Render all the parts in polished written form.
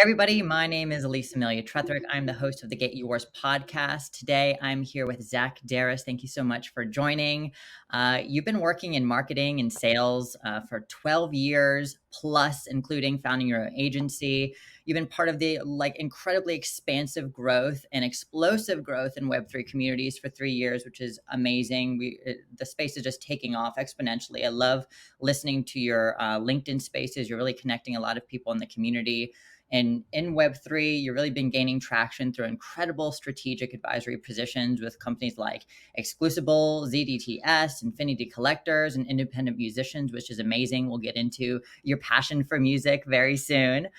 Everybody, my name is Elisa Amelia Tretherick. I'm the host of the Get Yours podcast. Today, I'm here with Zack Deris. Thank you so much for joining. You've been working in marketing and sales for 12 years plus, including founding your own agency. You've been part of the incredibly expansive growth and explosive growth in Web3 communities for 3 years, which is amazing. The space is just taking off exponentially. I love listening to your LinkedIn spaces. You're really connecting a lot of people in the community. And in Web3, you've really been gaining traction through incredible strategic advisory positions with companies like Exclusible, ZDTS, Infinity Collectors, and independent musicians, which is amazing. We'll get into your passion for music very soon.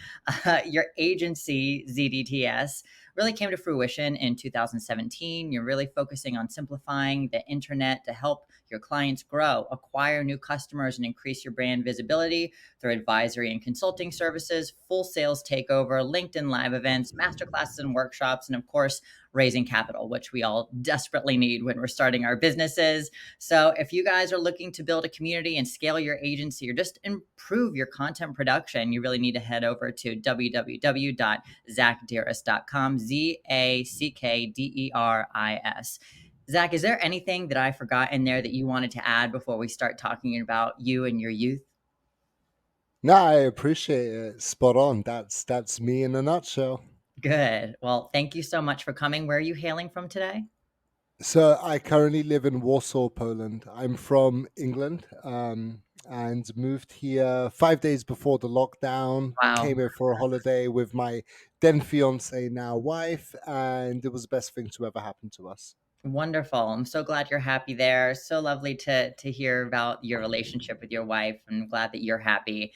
Your agency, ZDTS, really came to fruition in 2017. You're really focusing on simplifying the internet to help your clients grow, acquire new customers, and increase your brand visibility through advisory and consulting services, full sales takeover, LinkedIn live events, masterclasses and workshops, and of course, raising capital, which we all desperately need when we're starting our businesses. So if you guys are looking to build a community and scale your agency or just improve your content production, you really need to head over to www.zackderis.com, ZACKDERIS. Zach, is there anything that I forgot in there that you wanted to add before we start talking about you and your youth? No, I appreciate it. Spot on. That's me in a nutshell. Good. Well, thank you so much for coming. Where are you hailing from today? So I currently live in Warsaw, Poland. I'm from England, and moved here 5 days before the lockdown. Wow. Came here for a holiday with my then fiance, now wife, and it was the best thing to ever happen to us. Wonderful. I'm so glad you're happy there. So lovely to hear about your relationship with your wife. I'm glad that you're happy.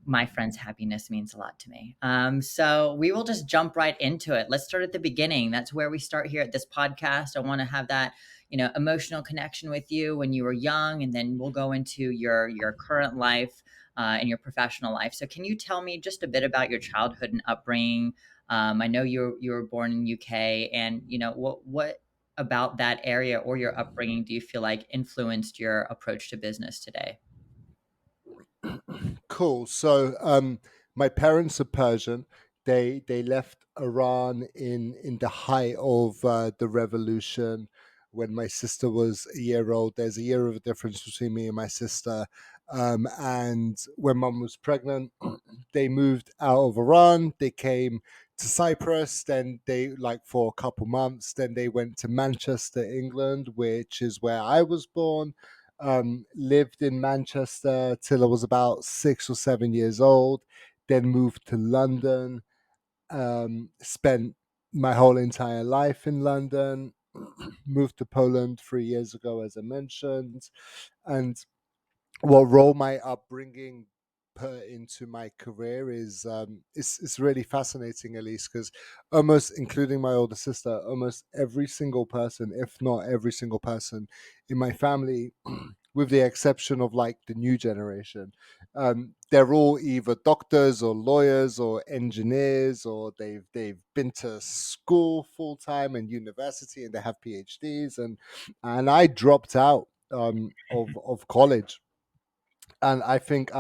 My friend's happiness means a lot to me. So we will just jump right into it. Let's start at the beginning. That's where we start here at this podcast. I want to have that, emotional connection with you when you were young, and then we'll go into your current life and your professional life. So can you tell me just a bit about your childhood and upbringing? I know you were born in UK, and what about that area or your upbringing do you feel like influenced your approach to business today? Cool. So my parents are Persian. They left Iran in the height of the revolution when my sister was a year old. There's a year of a difference between me and my sister. And when mum was pregnant, they moved out of Iran. They came to Cyprus. Then they, like, for a couple months. Then they went to Manchester, England, which is where I was born. Lived in Manchester till I was about 6 or 7 years old, then moved to London, spent my whole entire life in London, moved to Poland 3 years ago, as I mentioned. And what role my upbringing put into my career is it's really fascinating, at least, because almost, including my older sister, almost every single person, if not every single person in my family, with the exception of like the new generation, they're all either doctors or lawyers or engineers, or they've been to school full time and university, and they have PhDs, and I dropped out of college. And I think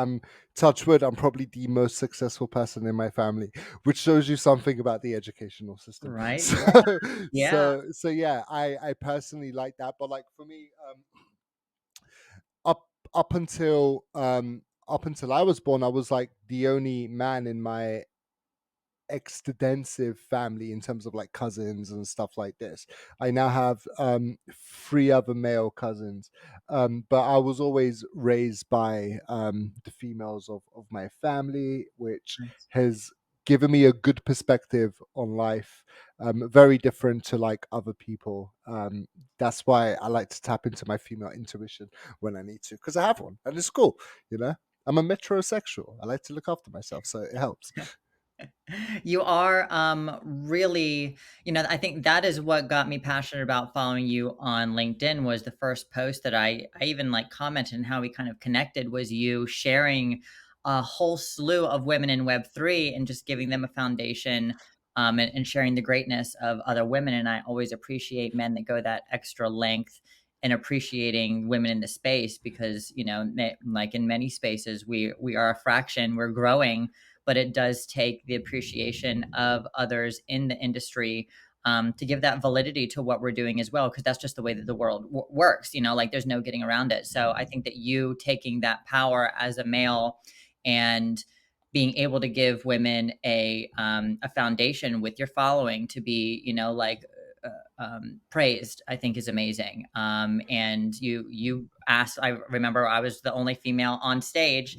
touch wood, I'm probably the most successful person in my family, which shows you something about the educational system. Right? So, Yeah. Yeah. so yeah, I personally like that. But like for me, up up until up until I was born, I was like the only man in my extensive family in terms of like cousins and stuff like this. I now have three other male cousins, but I was always raised by the females of my family, which Nice. has given me a good perspective on life, very different to like other people. That's why I like to tap into my female intuition when I need to, because I have one and it's cool, you know. I'm a metrosexual. I like to look after myself, so it helps. You are really, I think that is what got me passionate about following you on LinkedIn. Was the first post that I even like commented, and how we kind of connected was you sharing a whole slew of women in Web3 and just giving them a foundation, and sharing the greatness of other women. And I always appreciate men that go that extra length in appreciating women in the space, because like in many spaces we are a fraction, we're growing, but it does take the appreciation of others in the industry to give that validity to what we're doing as well, because that's just the way that the world works. Like there's no getting around it. So I think that you taking that power as a male and being able to give women a foundation with your following to be, like praised, I think is amazing. And you asked. I remember I was the only female on stage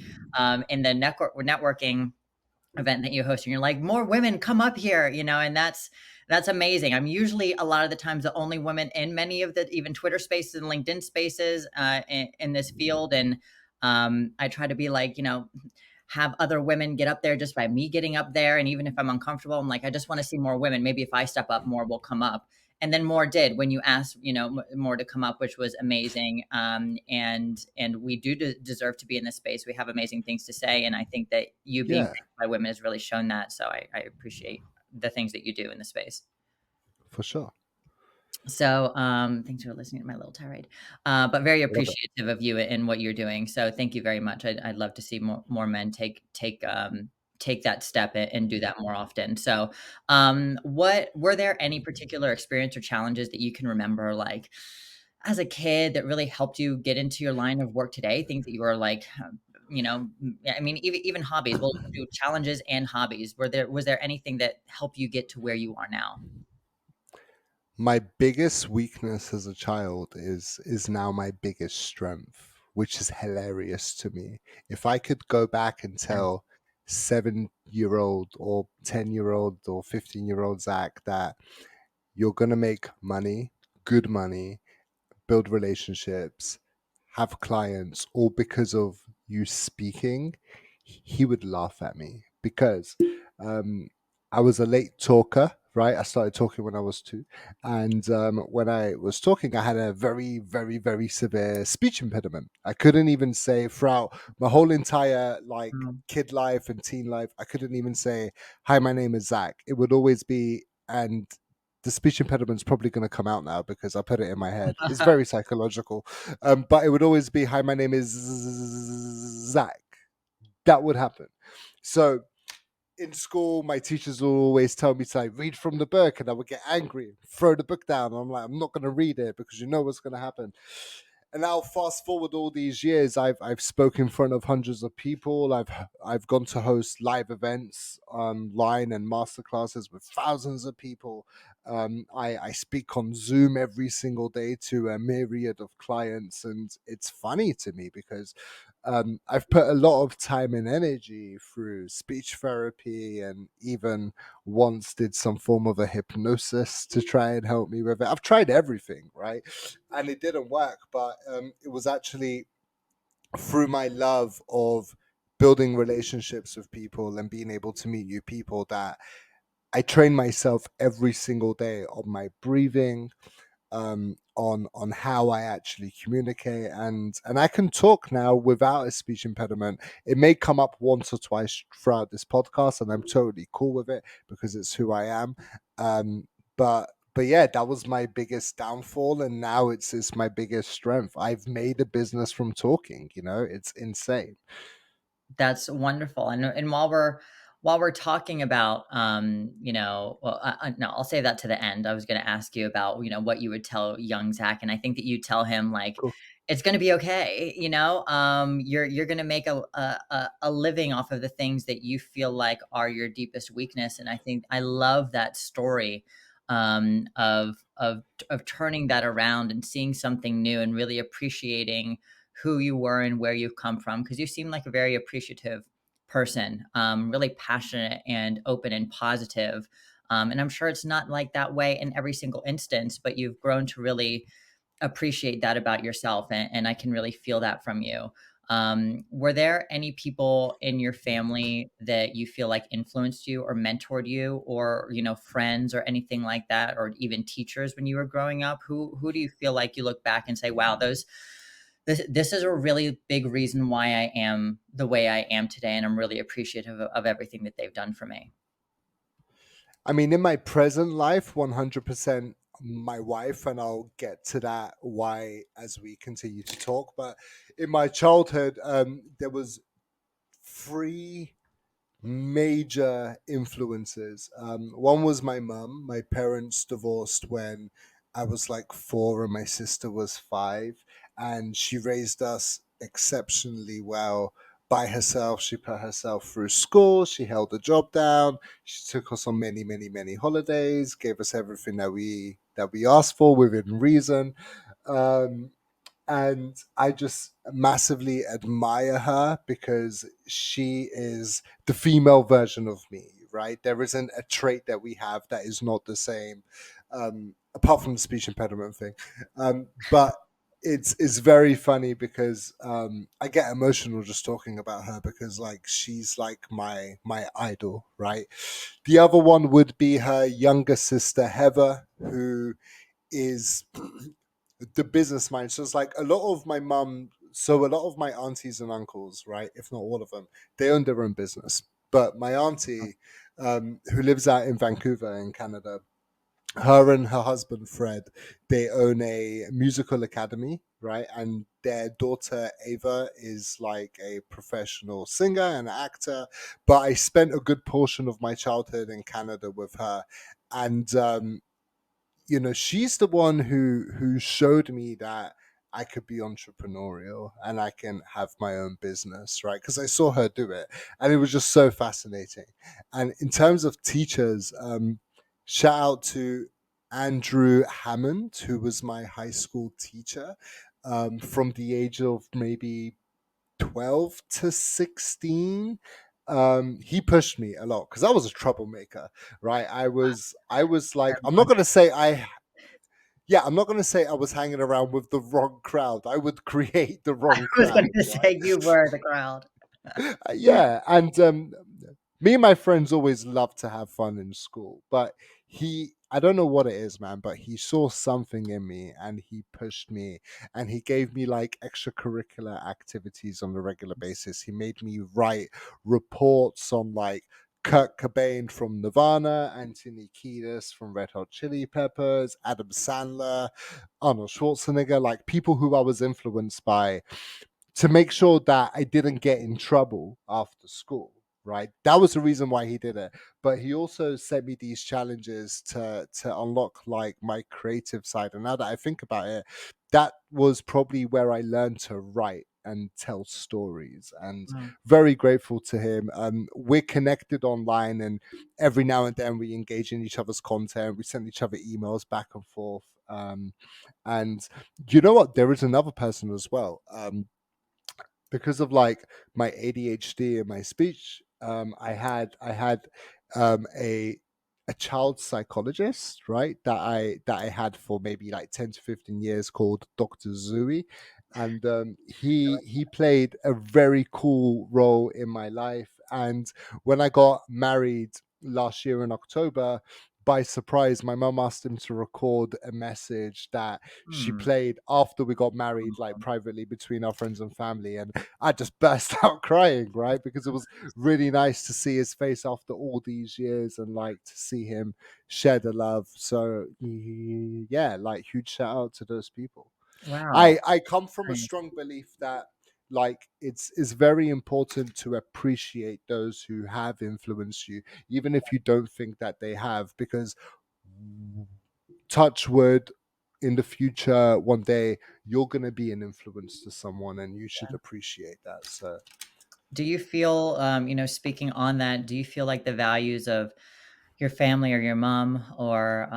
in the networking event that you host, and you're like, more women come up here, and that's amazing. I'm usually a lot of the times the only woman in many of the even Twitter spaces and LinkedIn spaces in this field, and I try to be like, have other women get up there just by me getting up there. And even if I'm uncomfortable, I'm like, I just want to see more women. Maybe if I step up, more will come up. And then more did when you asked, more to come up, which was amazing. And we do deserve to be in this space. We have amazing things to say, and I think that you being Yeah, raised by women has really shown that. So I appreciate the things that you do in the space. for sure. So, thanks for listening to my little tirade, but very Love it. appreciative of you and what you're doing. So, thank you very much. I'd love to see more men take that step and do that more often. So, what were there any particular experience or challenges that you can remember, like as a kid, that really helped you get into your line of work today? Things that you were like, I mean, even hobbies. We'll do challenges and hobbies. Was there anything that helped you get to where you are now? My biggest weakness as a child is now my biggest strength, which is hilarious to me. If I could go back and Yeah. tell 7-year old or 10-year old or 15-year old Zach that you're gonna make money, good money, build relationships, have clients, all because of you speaking, he would laugh at me because um, I was a late talker. Right, I started talking when I was 2, and when I was talking, I had a very, very, very severe speech impediment. I couldn't even say throughout my whole entire like Mm. kid life and teen life. I couldn't even say, "Hi, my name is Zach." It would always be, and the speech impediment's probably going to come out now because I put it in my head. It's very psychological. But it would always be, "Hi, my name is Zach." That would happen. So in school, my teachers will always tell me to like read from the book, and I would get angry, throw the book down. I'm like, I'm not going to read it because you know what's going to happen. And now, fast forward all these years, I've spoken in front of hundreds of people. I've gone to host live events online and masterclasses with thousands of people. I speak on Zoom every single day to a myriad of clients, and it's funny to me because I've put a lot of time and energy through speech therapy, and even once did some form of a hypnosis to try and help me with it. I've tried everything, right? And it didn't work, but it was actually through my love of building relationships with people and being able to meet new people that I train myself every single day on my breathing, on how I actually communicate, and I can talk now without a speech impediment. It may come up once or twice throughout this podcast, and I'm totally cool with it because it's who I am. But yeah, that was my biggest downfall, and now it's my biggest strength. I've made a business from talking. It's insane. That's wonderful. And while we're talking about, well, no, I'll say that to the end. I was going to ask you about, what you would tell young Zach, and I think that you tell him like, Cool. it's going to be okay. You're going to make a living off of the things that you feel like are your deepest weakness. And I think I love that story of turning that around and seeing something new and really appreciating who you were and where you've come from, because you seem like a very appreciative person, really passionate and open and positive. And I'm sure it's not like that way in every single instance, but you've grown to really appreciate that about yourself. And I can really feel that from you. Were there any people in your family that you feel like influenced you or mentored you, or, friends or anything like that, or even teachers when you were growing up? Who do you feel like you look back and say, wow, this is a really big reason why I am the way I am today, and I'm really appreciative of everything that they've done for me. I mean, in my present life, 100% my wife, and I'll get to that why as we continue to talk. But in my childhood, there was three major influences. One was my mum. My parents divorced when I was like 4 and my sister was 5, and she raised us exceptionally well by herself. She put herself through school. She held a job down. She took us on many, many, many holidays. Gave us everything that we asked for within reason. Um, and I just massively admire her because she is the female version of me, right? There isn't a trait that we have that is not the same, apart from the speech impediment thing. But it's very funny because I get emotional just talking about her because like she's like my idol, right? The other one would be her younger sister Heather, who is the business mind. So it's like a lot of my aunties and uncles, right, if not all of them, they own their own business. But my auntie, who lives out in Vancouver in Canada, her and her husband Fred, they own a musical academy, right? And their daughter Ava is like a professional singer and actor. But I spent a good portion of my childhood in Canada with her, and she's the one who showed me that I could be entrepreneurial and I can have my own business, right? Because I saw her do it, and it was just so fascinating. And in terms of teachers, shout out to Andrew Hammond, who was my high school teacher, from the age of maybe 12 to 16. He pushed me a lot because I was a troublemaker, right? I was like, I'm not gonna say I yeah, I'm not going to say I was hanging around with the wrong crowd. I would create the I wrong was going crowd, to right? say you were the crowd. Yeah, and me and my friends always love to have fun in school, but I don't know what it is, man, but he saw something in me and he pushed me and he gave me like extracurricular activities on a regular basis. He made me write reports on like Kurt Cobain from Nirvana, Anthony Kiedis from Red Hot Chili Peppers, Adam Sandler, Arnold Schwarzenegger, like people who I was influenced by, to make sure that I didn't get in trouble after school. Right, that was the reason why he did it. But he also set me these challenges to unlock like my creative side. And now that I think about it, that was probably where I learned to write and tell stories. And Wow. very grateful to him. We're connected online, and every now and then we engage in each other's content. We send each other emails back and forth. And you know what? There is another person as well. Because of like my ADHD and my speech, I had a child psychologist, right? That I had for maybe like 10 to 15 years, called Dr. Zui, and he played a very cool role in my life. And when I got married last year in October, by surprise, my mum asked him to record a message that she Hmm. played after we got married, like privately between our friends and family. And I just burst out crying, right? Because it was really nice to see his face after all these years and like to see him share the love. So yeah, like huge shout out to those people. Wow. I come from a strong belief that like it's very important to appreciate those who have influenced you, even if you don't think that they have, because touch wood, in the future one day you're going to be an influence to someone and you should appreciate that. So Do you feel, speaking on that, do you feel like the values of your family or your mom or,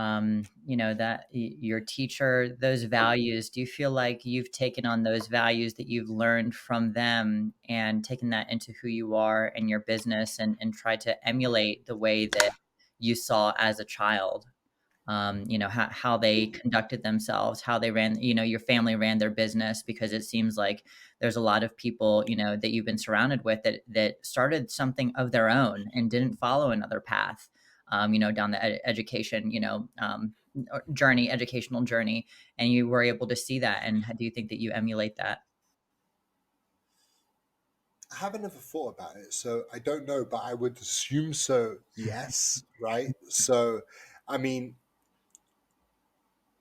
your teacher, those values, do you feel like you've taken on those values that you've learned from them and taken that into who you are and your business and try to emulate the way that you saw as a child? How they conducted themselves, how they ran, your family ran their business, because it seems like there's a lot of people, that you've been surrounded with that started something of their own and didn't follow another path, down the education, educational journey. And you were able to see that. And do you think that you emulate that? I haven't ever thought about it, so I don't know, but I would assume so, yes, right? So I mean,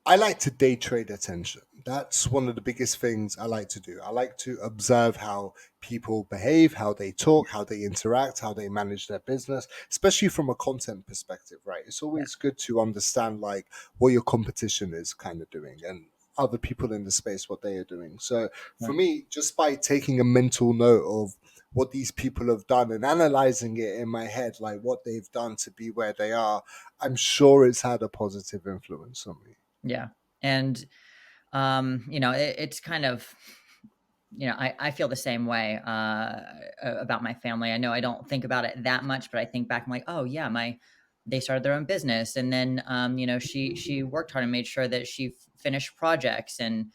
I like to day trade attention. That's one of the biggest things I like to do. I like to observe how people behave, how they talk, how they interact, how they manage their business, especially from a content perspective, right? It's Yeah. always good to understand like what your competition is kind of doing and other people in the space what they are doing. So for Right. me, just by taking a mental note of what these people have done and analyzing it in my head, like what they've done to be where they are, I'm sure it's had a positive influence on me. Yeah. And it's kind of, I feel the same way about my family. I know I don't think about it that much, but I think back, I'm like, oh yeah, they started their own business, and then she worked hard and made sure that she finished projects, and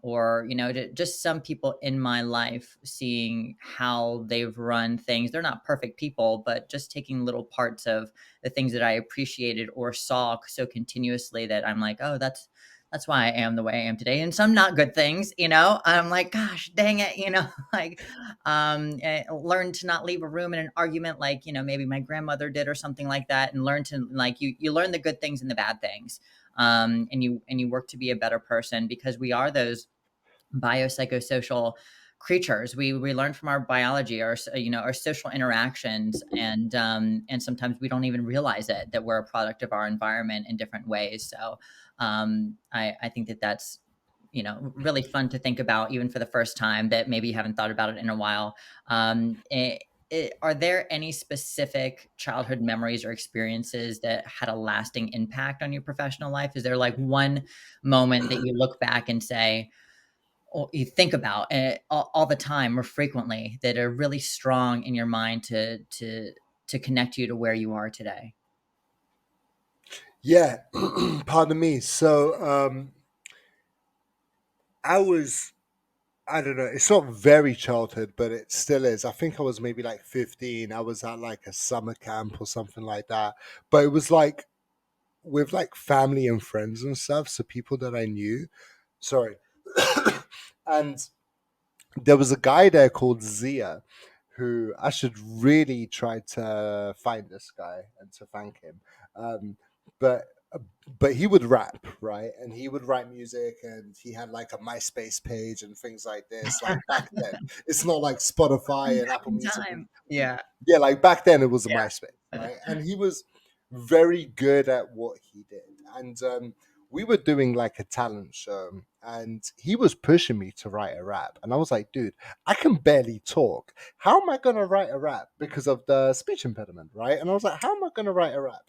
or just some people in my life, seeing how they've run things. They're not perfect people, but just taking little parts of the things that I appreciated or saw so continuously, that I'm like, oh, that's why I am the way I am today. And some not good things, I'm like, gosh, dang it, like, learn to not leave a room in an argument, like, maybe my grandmother did or something like that, and learn to, like, you learn the good things and the bad things. And you work to be a better person, because we are those biopsychosocial creatures. We learn from our biology, our social interactions, and sometimes we don't even realize it, that we're a product of our environment in different ways. So I think that that's really fun to think about, even for the first time, that maybe you haven't thought about it in a while. Are there any specific childhood memories or experiences that had a lasting impact on your professional life? Is there like one moment that you look back and say, or you think about all the time or frequently, that are really strong in your mind to connect you to where you are today? Yeah, pardon me. So I was, I don't know, it's not very childhood, but it still is. I think I was maybe like 15. I was at like a summer camp or something like that. But it was like with like family and friends and stuff. So people that I knew. Sorry. And there was a guy there called Zia, who I should really try to find this guy and to thank him. Um, but but he would rap, right? And he would write music, and he had like a MySpace page and things like this. Like back then, it's not like Spotify and Back Apple in Music. time. Yeah. Yeah, like back then it was a MySpace, Yeah. right? And he was very good at what he did. And we were doing like a talent show, and he was pushing me to write a rap. And I was like, dude, I can barely talk. How am I going to write a rap because of the speech impediment, right? And I was like, how am I going to write a rap?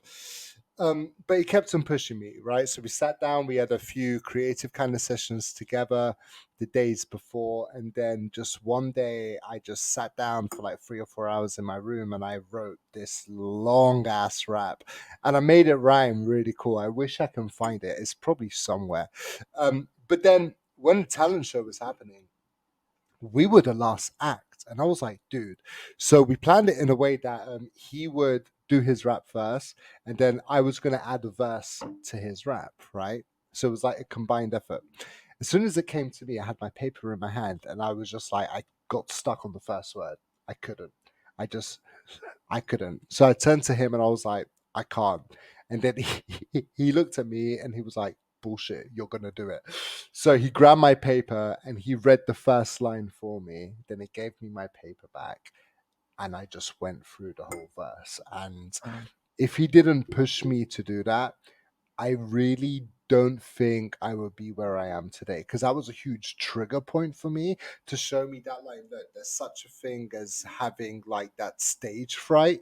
But he kept on pushing me, right? So we sat down, we had a few creative kind of sessions together the days before. And then just one day, I just sat down for like 3 or 4 hours in my room and I wrote this long ass rap and I made it rhyme really cool. I wish I can find it. It's probably somewhere. But then when the talent show was happening, we were the last act. And I was like, dude. So we planned it in a way that he would do his rap first, and then I was going to add a verse to his rap, right? So it was like a combined effort. As soon as it came to me, I had my paper in my hand, and I was just like, I got stuck on the first word. I couldn't. I just, I couldn't. So I turned to him and I was like, I can't. And then he looked at me and he was like, bullshit, you're going to do it. So he grabbed my paper and he read the first line for me. Then he gave me my paper back and I just went through the whole verse. And Wow. if he didn't push me to do that, I really don't think I would be where I am today, because that was a huge trigger point for me to show me that, like, look, there's such a thing as having like that stage fright,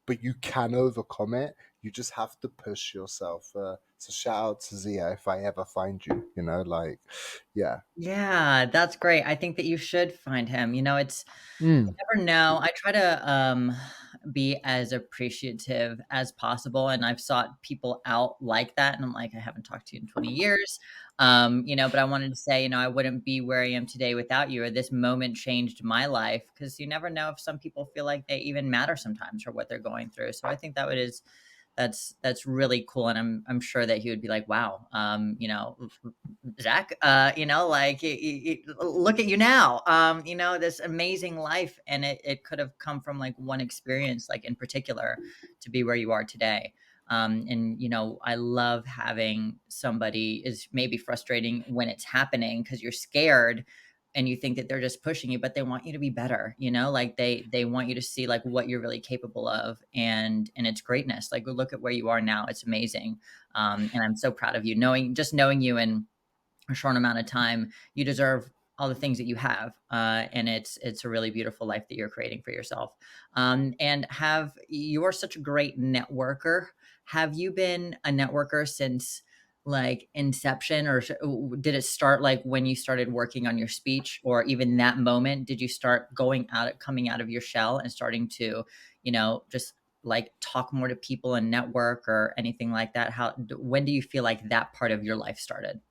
but you can overcome it. You just have to push yourself. So shout out to Zia if I ever find you. Like, yeah. Yeah, that's great. I think that you should find him. It's Mm. never know. I try to be as appreciative as possible, and I've sought people out like that. And I'm like, I haven't talked to you in 20 years, but I wanted to say, I wouldn't be where I am today without you, or this moment changed my life, because you never know if some people feel like they even matter sometimes for what they're going through. So I think that's really cool, and I'm sure that he would be like, wow, Zach, like, look at you now, this amazing life, and it could have come from like one experience, like in particular, to be where you are today. And I love having somebody is maybe frustrating when it's happening because you're scared and you think that they're just pushing you, but they want you to be better, like they want you to see like what you're really capable of, and it's greatness. Like look at where you are now. It's amazing. And I'm so proud of you, knowing you and a short amount of time. You deserve all the things that you have, and it's a really beautiful life that you're creating for yourself. And have you are such a great networker. Have you been a networker since like inception, or did it start like when you started working on your speech, or even that moment did you start coming out of your shell and starting to just like talk more to people and network or anything like that? When do you feel like that part of your life started?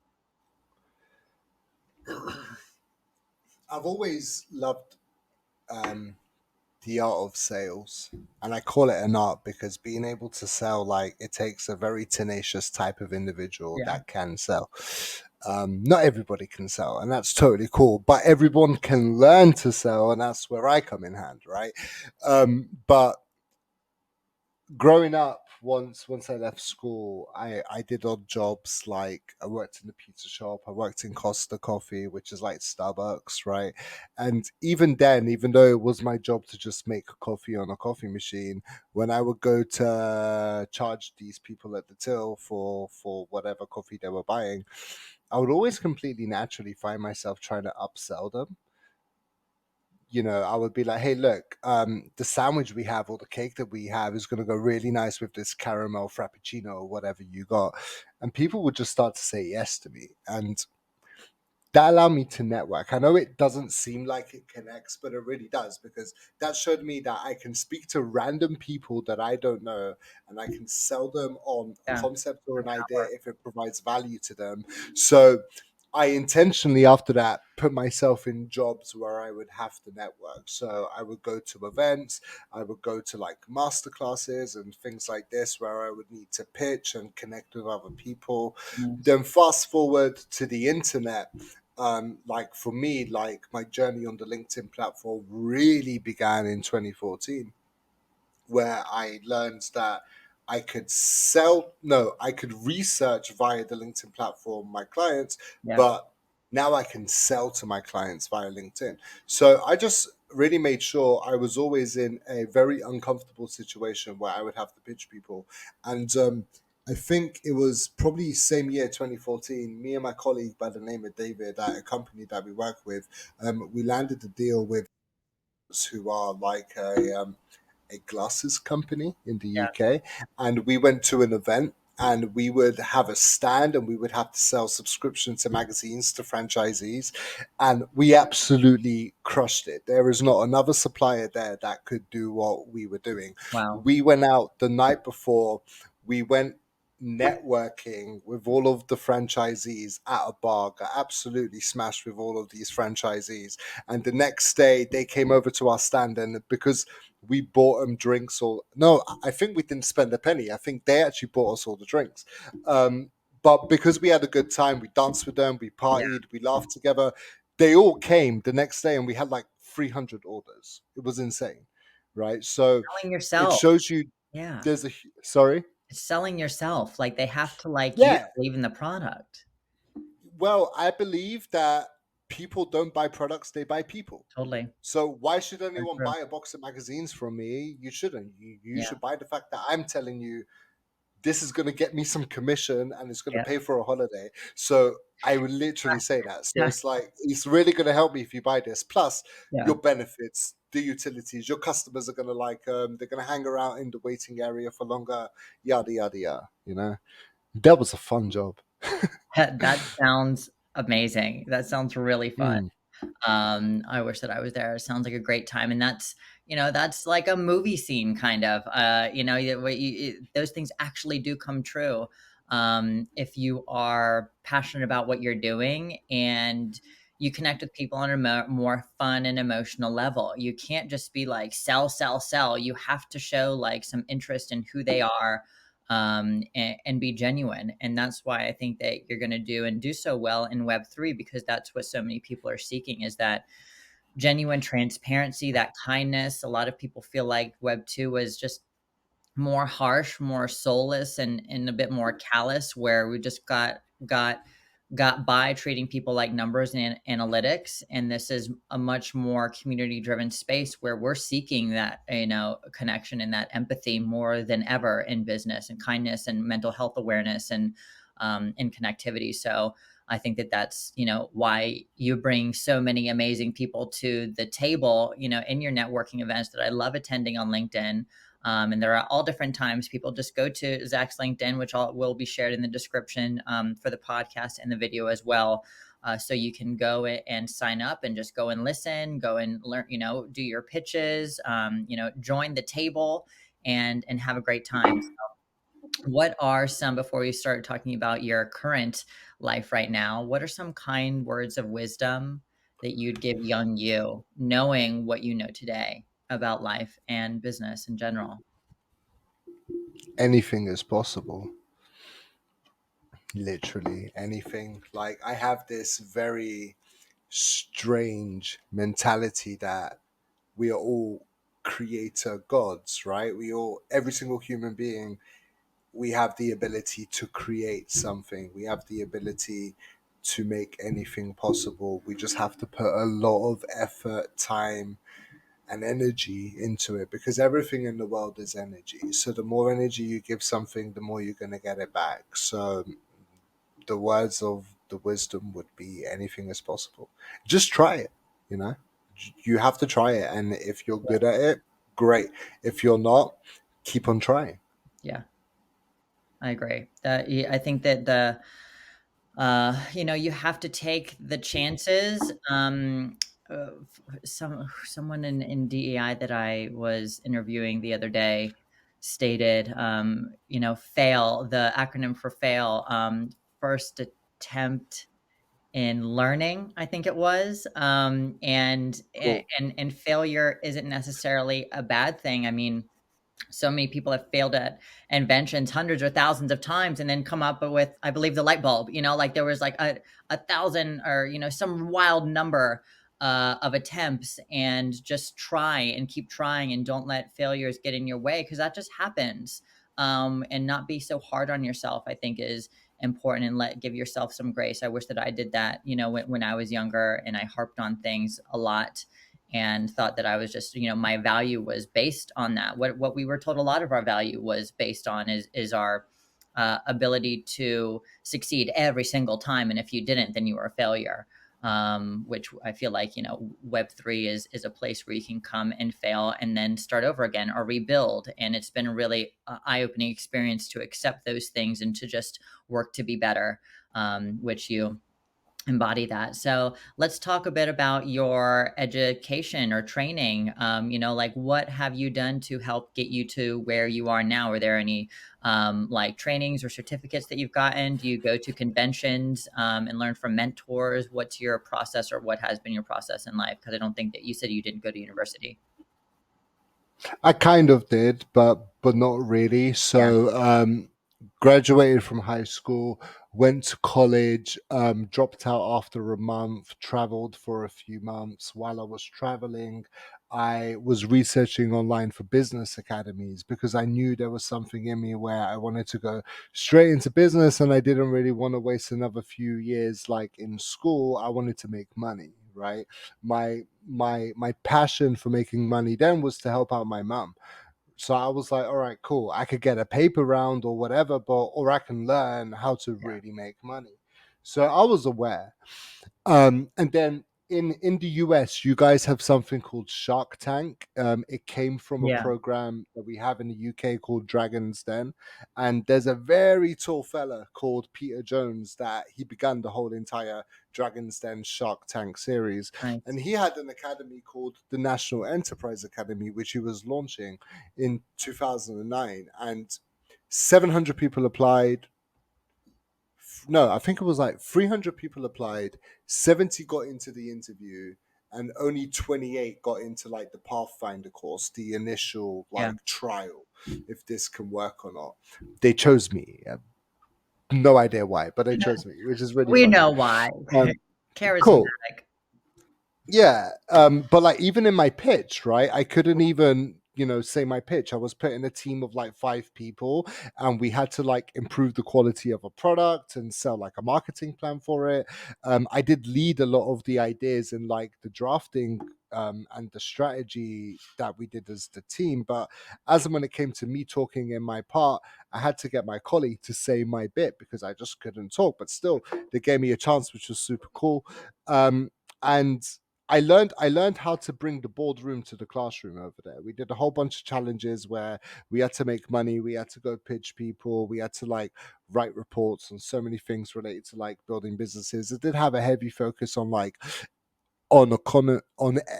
I've always loved um, the art of sales, and I call it an art because being able to sell, like, it takes a very tenacious type of individual Yeah. that can sell. Not everybody can sell, and that's totally cool, but everyone can learn to sell, and that's where I come in hand, right? But growing up, once I left school, I did odd jobs. Like, I worked in the pizza shop, I worked in Costa Coffee, which is like Starbucks, right? And even then, even though it was my job to just make coffee on a coffee machine, when I would go to charge these people at the till for whatever coffee they were buying, I would always completely naturally find myself trying to upsell them. I would be like, hey, look, the sandwich we have or the cake that we have is going to go really nice with this caramel frappuccino or whatever you got. And people would just start to say yes to me. And that allowed me to network. I know it doesn't seem like it connects, but it really does, because that showed me that I can speak to random people that I don't know, and I can sell them on a Yeah. concept or an idea if it provides value to them. So I intentionally, after that, put myself in jobs where I would have to network. So I would go to events, I would go to like master classes and things like this where I would need to pitch and connect with other people. Nice. Then fast forward to the internet. Like, for me, like, my journey on the LinkedIn platform really began in 2014, where I learned that I could research via the LinkedIn platform my clients, Yeah. but now I can sell to my clients via LinkedIn. So I just really made sure I was always in a very uncomfortable situation where I would have to pitch people. And I think it was probably same year, 2014, me and my colleague by the name of David at a company that we work with, we landed a deal with who are like a glasses company in the Yeah. UK, and we went to an event. And we would have a stand, and we would have to sell subscriptions to magazines to franchisees. And we absolutely crushed it. There is not another supplier there that could do what we were doing. Wow. We went out the night before, we went networking with all of the franchisees at a bar, got absolutely smashed with all of these franchisees. And the next day, they came over to our stand, and because we bought them drinks, or no, I think we didn't spend a penny. I think they actually bought us all the drinks. But because we had a good time, we danced with them, we Yeah. partied, we laughed together. They all came the next day, and we had like 300 orders. It was insane, right? So Selling it yourself. shows you Yeah. there's a sorry. It's selling yourself. Like they have to like you, Yeah. believe in the product. Well, I believe that people don't buy products, they buy people. Totally. So why should So anyone true. buy a box of magazines from me? You shouldn't. You Yeah. should buy the fact that I'm telling you this is going to get me some commission and it's going to Yeah. pay for a holiday. So I would literally say that. So Yeah. it's like, it's really going to help me if you buy this. Plus Yeah. your benefits, the utilities, your customers are going to like, they're going to hang around in the waiting area for longer, yada, yada, yada, That was a fun job. That sounds amazing. That sounds really fun. Mm. I wish that I was there. It sounds like a great time, and that's like a movie scene kind of. Those things actually do come true if you are passionate about what you're doing and you connect with people on a more fun and emotional level. You can't just be like sell, sell, sell. You have to show like some interest in who they are, and be genuine. And that's why I think that you're going to do so well in Web3, because that's what so many people are seeking, is that genuine transparency, that kindness. A lot of people feel like Web2 was just more harsh, more soulless, and a bit more callous, where we just got by treating people like numbers and analytics. And this is a much more community driven space where we're seeking that, connection and that empathy more than ever in business, and kindness and mental health awareness, and connectivity. So I think that that's, why you bring so many amazing people to the table, in your networking events that I love attending on LinkedIn. And there are all different times. People just go to Zach's LinkedIn, which will be shared in the description, for the podcast and the video as well. So you can go and sign up and just go and listen, go and learn, do your pitches, join the table, and have a great time. What are some, before we start talking about your current life right now, what are some kind words of wisdom that you'd give young you, knowing what you know today about life and business in general? Anything is possible. Literally anything. Like, I have this very strange mentality that we are all creator gods, right? We all, every single human being, we have the ability to create something. We have the ability to make anything possible. We just have to put a lot of effort, time, and energy into it, because everything in the world is energy. So the more energy you give something, the more you're going to get it back. So the words of the wisdom would be anything is possible. Just try it, you know? You have to try it. And if you're good at it, great. If you're not, keep on trying. Yeah, I agree. I think that you have to take the chances. Someone in DEI that I was interviewing the other day stated, fail, the acronym for fail, first attempt in learning, I think it was. Cool. And failure isn't necessarily a bad thing. I mean, so many people have failed at inventions hundreds or thousands of times and then come up with, I believe, the light bulb. Like there was like a thousand, or some wild number of attempts, and just try and keep trying, and don't let failures get in your way, because that just happens. And not be so hard on yourself, I think, is important, and give yourself some grace. I wish that I did that, when I was younger, and I harped on things a lot, and thought that I was just, my value was based on that. What we were told a lot of our value was based on is our ability to succeed every single time, and if you didn't, then you were a failure. Which I feel like, Web3 is a place where you can come and fail and then start over again or rebuild. And it's been a really eye-opening experience to accept those things and to just work to be better, which you embody that. So let's talk a bit about your education or training. Like, what have you done to help get you to where you are now? Are there any like trainings or certificates that you've gotten? Do you go to conventions and learn from mentors? What's your process, or what has been your process in life? Because I don't think that you said you didn't go to university. I kind of did, but not really. Yeah. So graduated from high school, went to college, dropped out after a month, traveled for a few months. While I was traveling, I was researching online for business academies, because I knew there was something in me where I wanted to go straight into business, and I didn't really want to waste another few years like in school. I wanted to make money, right? My passion for making money then was to help out my mum. So I was like, all right, cool. I could get a paper round or whatever, but or I can learn how to Yeah. really make money. So I was aware. And then in the US, you guys have something called Shark Tank. It came from a Yeah. program that we have in the UK called Dragon's Den, and there's a very tall fella called Peter Jones that he began the whole entire Dragon's Den Shark Tank series, and Nice. he had an academy called the National Enterprise Academy, which he was launching in 2009, and 700 people applied. No, I think it was like 300 people applied, 70 got into the interview, and only 28 got into like the Pathfinder course, the initial Yeah. like trial, if this can work or not. They chose me. No idea why, but they chose me, which is really We funny. know why. Um, cool. Charismatic. Yeah. But like even in my pitch, right, I couldn't even say my pitch. I was put in a team of like 5 people, and we had to like improve the quality of a product and sell like a marketing plan for it. I did lead a lot of the ideas and like the drafting and the strategy that we did as the team. But as and when it came to me talking in my part, I had to get my colleague to say my bit because I just couldn't talk. But still, they gave me a chance, which was super cool. And I learned how to bring the boardroom to the classroom over there. We did a whole bunch of challenges where we had to make money, we had to go pitch people, we had to like write reports on so many things related to like building businesses. It did have a heavy focus on like on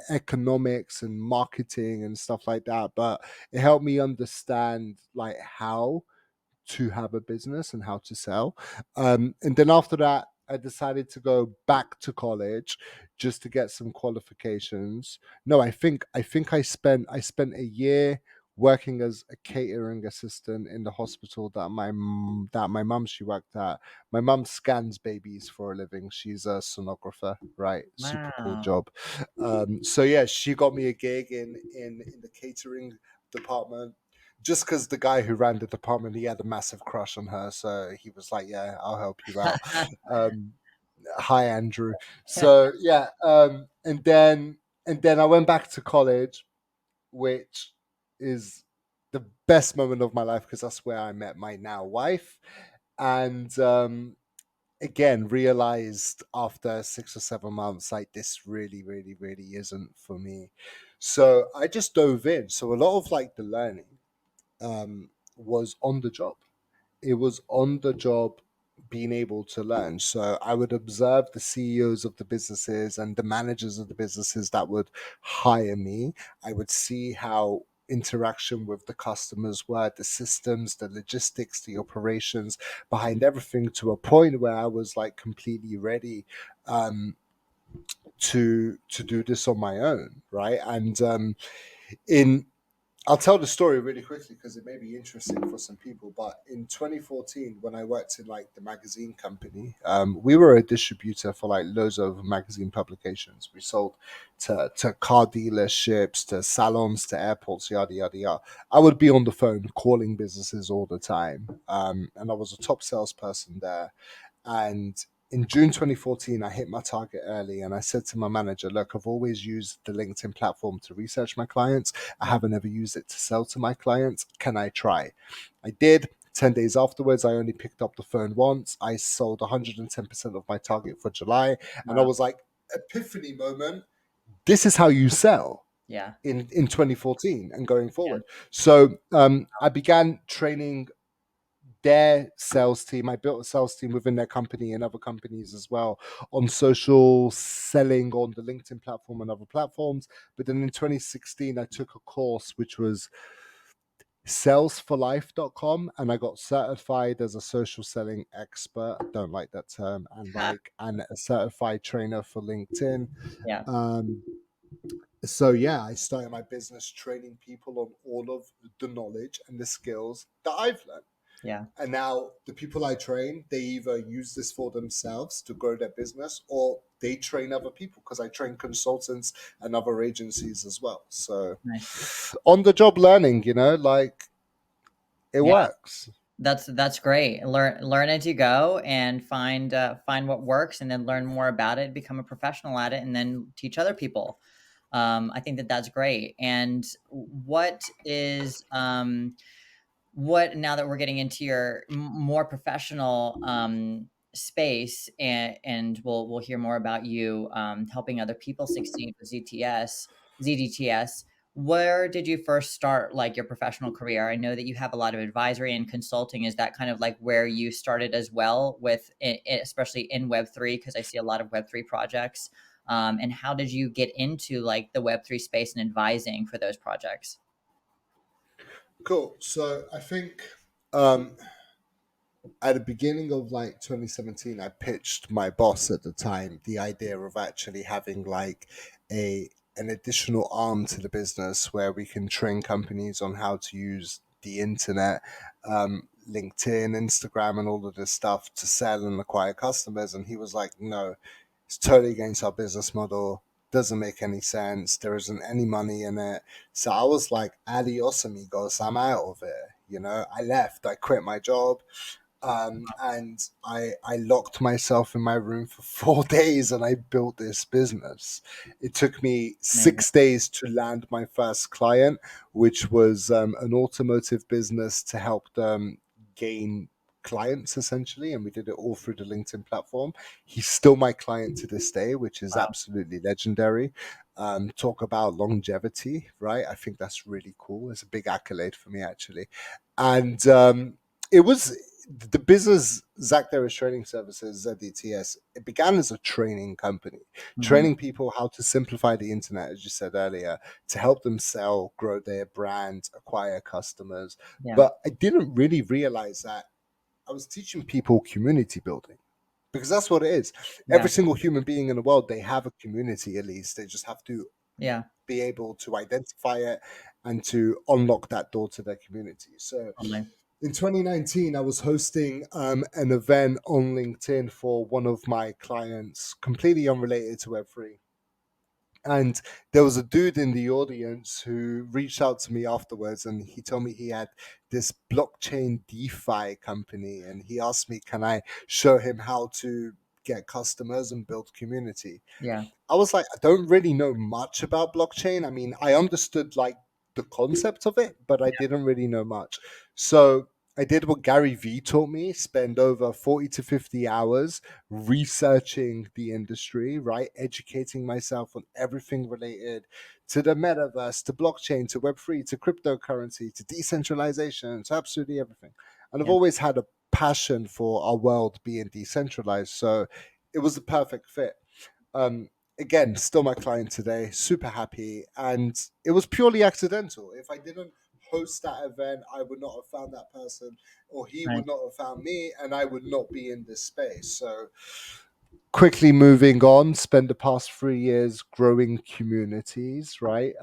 economics and marketing and stuff like that, but it helped me understand like how to have a business and how to sell. And then after that, I decided to go back to college just to get some qualifications. No, I think I spent a year working as a catering assistant in the hospital that my mum she worked at. My mum scans babies for a living. She's a sonographer, right? Super cool Wow. job. So yeah, she got me a gig in the catering department just because the guy who ran the department, he had a massive crush on her, so he was like, "Yeah, I'll help you out." Um, Hi, Andrew. So yeah, and then I went back to college, which is the best moment of my life because that's where I met my now wife, and again realized after 6 or 7 months like this really, really, really isn't for me. So I just dove in. So a lot of like the learning was on the job. It was on the job being able to learn. So I would observe the CEOs of the businesses and the managers of the businesses that would hire me. I would see how interaction with the customers were, the systems, the logistics, the operations behind everything, to a point where I was like completely ready um, to do this on my own, right? And in I'll tell the story really quickly because it may be interesting for some people. But in 2014, when I worked in like the magazine company, we were a distributor for like loads of magazine publications. We sold to car dealerships, to salons, to airports, yada yada yada. I would be on the phone calling businesses all the time, and I was a top salesperson there. And in June 2014, I hit my target early and I said to my manager, look, I've always used the LinkedIn platform to research my clients. I Yeah. haven't ever used it to sell to my clients. Can I try? I did. 10 days afterwards, I only picked up the phone once. I sold 110% of my target for July. And I Wow. was like, epiphany moment. This is how you sell Yeah. in 2014 and going Yeah. forward. So I began training their sales team. I built a sales team within their company and other companies as well on social selling on the LinkedIn platform and other platforms. But then in 2016, I took a course which was salesforlife.com, and I got certified as a social selling expert. I don't like that term, and a certified trainer for LinkedIn. Yeah. Um, so yeah, I started my business training people on all of the knowledge and the skills that I've learned. Yeah. And now the people I train, they either use this for themselves to grow their business or they train other people because I train consultants and other agencies as well. So Nice. on the job learning, like it Yeah. works. That's great. Learn as you go and find what works, and then learn more about it, become a professional at it, and then teach other people. I think that that's great. And what is what now that we're getting into your more professional space, and we'll hear more about you helping other people succeed with ZDTS. Where did you first start like your professional career? I know that you have a lot of advisory and consulting. Is that kind of like where you started as well with especially in Web3? Because I see a lot of Web3 projects. And how did you get into like the Web3 space and advising for those projects? Cool. So I think um, at the beginning of like 2017, I pitched my boss at the time the idea of actually having like a an additional arm to the business where we can train companies on how to use the internet, LinkedIn, Instagram, and all of this stuff to sell and acquire customers. And he was like, "No, it's totally against our business model. doesn't make any sense. There isn't any money in it. So I was like, adios amigos, I'm out of it. I left. I quit my job. And I locked myself in my room for 4 days and I built this business. It took me Amazing. 6 days to land my first client, which was an automotive business to help them gain clients essentially. And we did it all through the LinkedIn platform. He's still my client to this day, which is Wow. absolutely legendary. Talk about longevity, right? I think that's really cool. It's a big accolade for me, actually. And it was the business Zack Deris Training Services, ZDTS. It began as a training company, Hmm. training people how to simplify the internet, as you said earlier, to help them sell, grow their brand, acquire customers. Yeah. But I didn't really realize that I was teaching people community building, because that's what it is. Yeah. Every single human being in the world, they have a community at least. They just have to Yeah. be able to identify it and to unlock that door to their community. So Totally. in 2019, I was hosting an event on LinkedIn for one of my clients, completely unrelated to Web3. And there was a dude in the audience who reached out to me afterwards and he told me he had this blockchain DeFi company. And he asked me, can I show him how to get customers and build community? Yeah. I was like, I don't really know much about blockchain. I mean, I understood like the concept of it, but I didn't really know much. So I did what Gary Vee taught me, spend over 40 to 50 hours researching the industry, right? Educating myself on everything related to the metaverse, to blockchain, to Web3, to cryptocurrency, to decentralization, to absolutely everything. And I've Yeah. always had a passion for our world being decentralized. So it was the perfect fit. Um, Again, still my client today, super happy. And it was purely accidental. If I didn't host that event, I would not have found that person, or he Right. would not have found me, and I would not be in this space. So, quickly moving on, spend the past 3 years growing communities, right?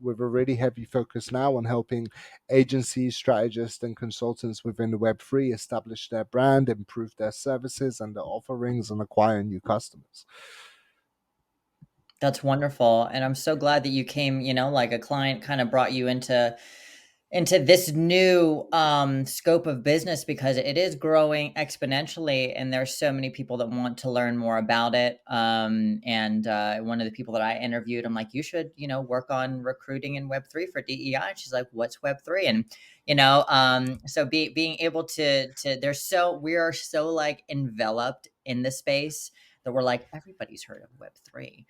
With a really heavy focus now on helping agencies, strategists, and consultants within the Web3 establish their brand, improve their services and their offerings, and acquire new customers. That's wonderful, and I'm so glad that you came, like a client kind of brought you into this new scope of business because it is growing exponentially and there's so many people that want to learn more about it. And one of the people that I interviewed, I'm like, you should, work on recruiting in Web3 for DEI. She's like, what's Web3? And so being able to we are so like enveloped in the space that we're like, everybody's heard of Web3.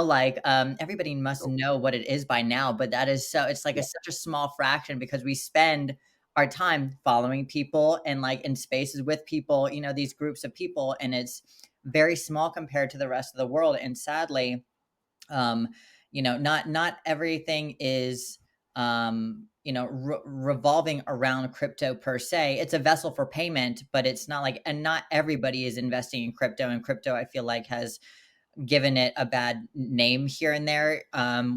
Like, everybody must Oh, know what it is by now, but that is it's like yeah. such a small fraction because we spend our time following people and like in spaces with people, these groups of people, and it's very small compared to the rest of the world. And sadly, um, not everything is revolving around crypto per se. It's a vessel for payment, but it's not like, and not everybody is investing in crypto, and crypto I feel like has given it a bad name here and there,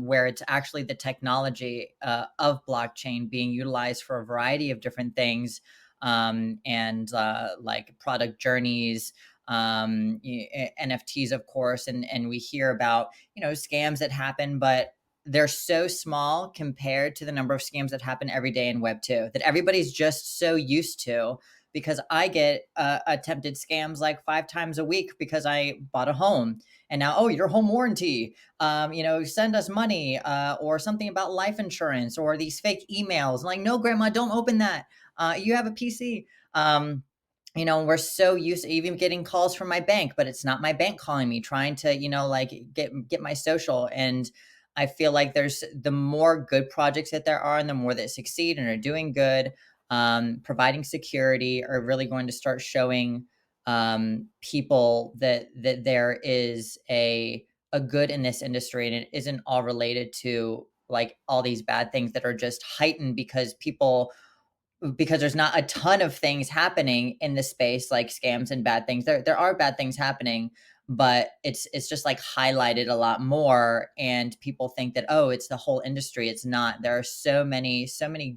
where it's actually the technology of blockchain being utilized for a variety of different things, and like product journeys, NFTs, of course, and we hear about scams that happen, but they're so small compared to the number of scams that happen every day in Web 2 that everybody's just so used to, because I get attempted scams like 5 times a week because I bought a home and now, oh, your home warranty, send us money, or something about life insurance, or these fake emails. I'm like, no, grandma, don't open that. You have a PC. We're so used to even getting calls from my bank, but it's not my bank calling me, trying to, like get my social. And I feel like there's the more good projects that there are and the more that succeed and are doing good, providing security, are really going to start showing people that there is a good in this industry, and it isn't all related to like all these bad things that are just heightened because there's not a ton of things happening in the space, like scams and bad things. There are bad things happening, but it's just like highlighted a lot more, and people think that, oh, it's the whole industry. It's not. There are so many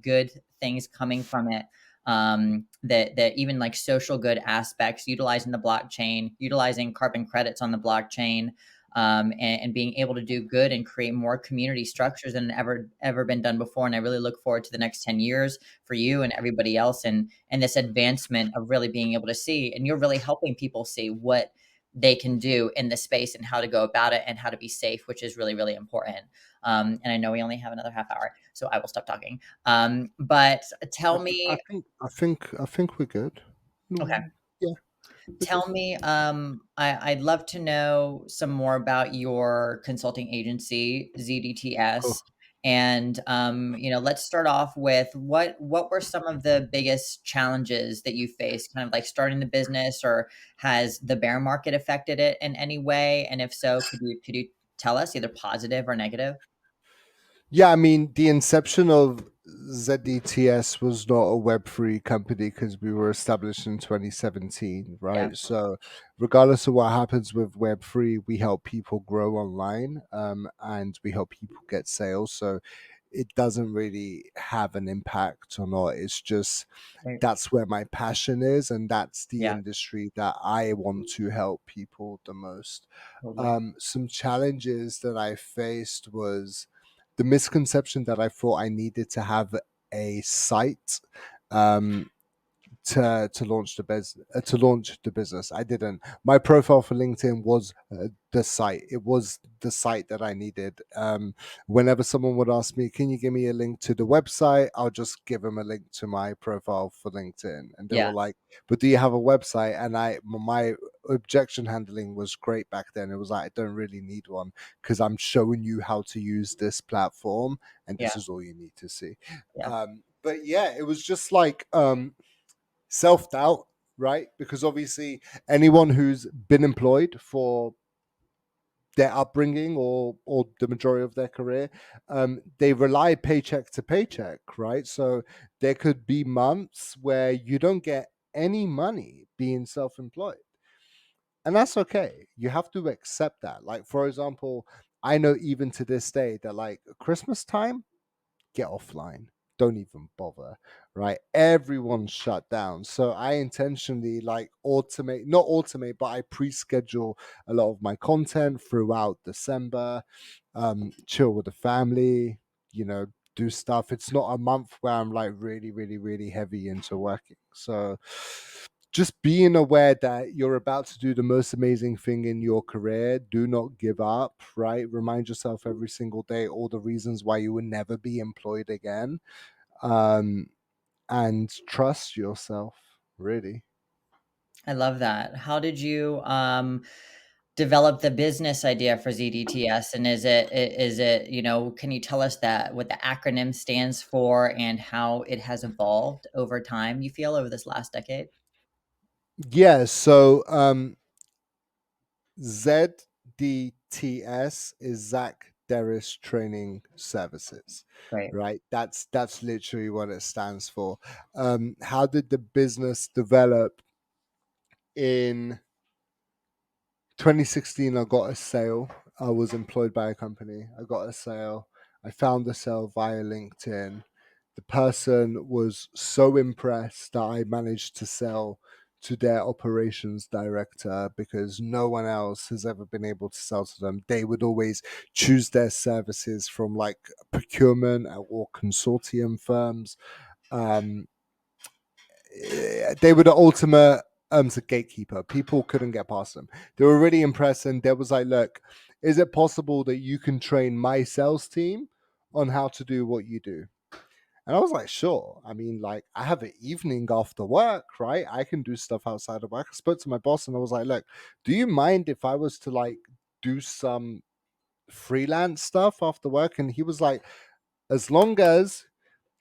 good things coming from it, that even like social good aspects, utilizing the blockchain, utilizing carbon credits on the blockchain, and being able to do good and create more community structures than ever been done before. And I really look forward to the next 10 years for you and everybody else, and this advancement of really being able to see, and you're really helping people see what they can do in this space and how to go about it and how to be safe, which is really, really important. And I know we only have another half hour, so I will stop talking. But tell I me, think I think we're good. okay, Yeah, we're good. tell me, I'd love to know some more about your consulting agency, Cool. ZDTS. And let's start off with what were some of the biggest challenges that you faced, kind of like starting the business, or has the bear market affected it in any way? And if so, could you tell us either positive or negative? Yeah, I mean, the inception of ZDTS was not a Web3 company because we were established in 2017, Yeah, right? So, regardless of what happens with Web3, we help people grow online, and we help people get sales. So, it doesn't really have an impact or not. It's just right. that's where my passion is, and that's the Yeah, industry that I want to help people the most. totally. Some challenges that I faced was the misconception that I thought I needed to have a site um, to launch the business. I didn't. My profile for LinkedIn was the site. It was the site that I needed. Whenever someone would ask me, "Can you give me a link to the website?" I'll just give them a link to my profile for LinkedIn, and they were Yeah, like, "But do you have a website?" And my objection handling was great back then. It was like, I don't really need one because I'm showing you how to use this platform, and this yeah, is all you need to see. yeah, But yeah, it was just like self doubt, right? Because obviously, anyone who's been employed for their upbringing or the majority of their career, they rely paycheck to paycheck, right? So there could be months where you don't get any money being self-employed, and that's okay. You have to accept that. Like, for example, I know even to this day that like Christmas time, get offline. Don't even bother, right? Everyone's shut down. So I intentionally like automate, not automate, but I pre-schedule a lot of my content throughout December, chill with the family, you know, do stuff. It's not a month where I'm like really, really, really heavy into working. So just being aware that you're about to do the most amazing thing in your career. Do not give up, right? Remind yourself every single day all the reasons why you will never be employed again. Um, and trust yourself, really. I love that. How did you develop the business idea for ZDTS? And is it, can you tell us that what the acronym stands for and how it has evolved over time, you feel, over this last decade? Yeah, so ZDTS is Zack Deris Training Services, Great. right? That's literally what it stands for. How did the business develop? In 2016, I got a sale. I was employed by a company. I got a sale. I found the sale via LinkedIn. The person was so impressed that I managed to sell to their operations director because no one else has ever been able to sell to them. They would always choose their services from like procurement or consortium firms. Um, they were the ultimate gatekeeper. People couldn't get past them. They were really impressed, and there was like, look, is it possible that you can train my sales team on how to do what you do? And I was like, sure. I mean, like, I have an evening after work, right? I can do stuff outside of work. I spoke to my boss and I was like, look, do you mind if I was to like do some freelance stuff after work? And he was like, as long as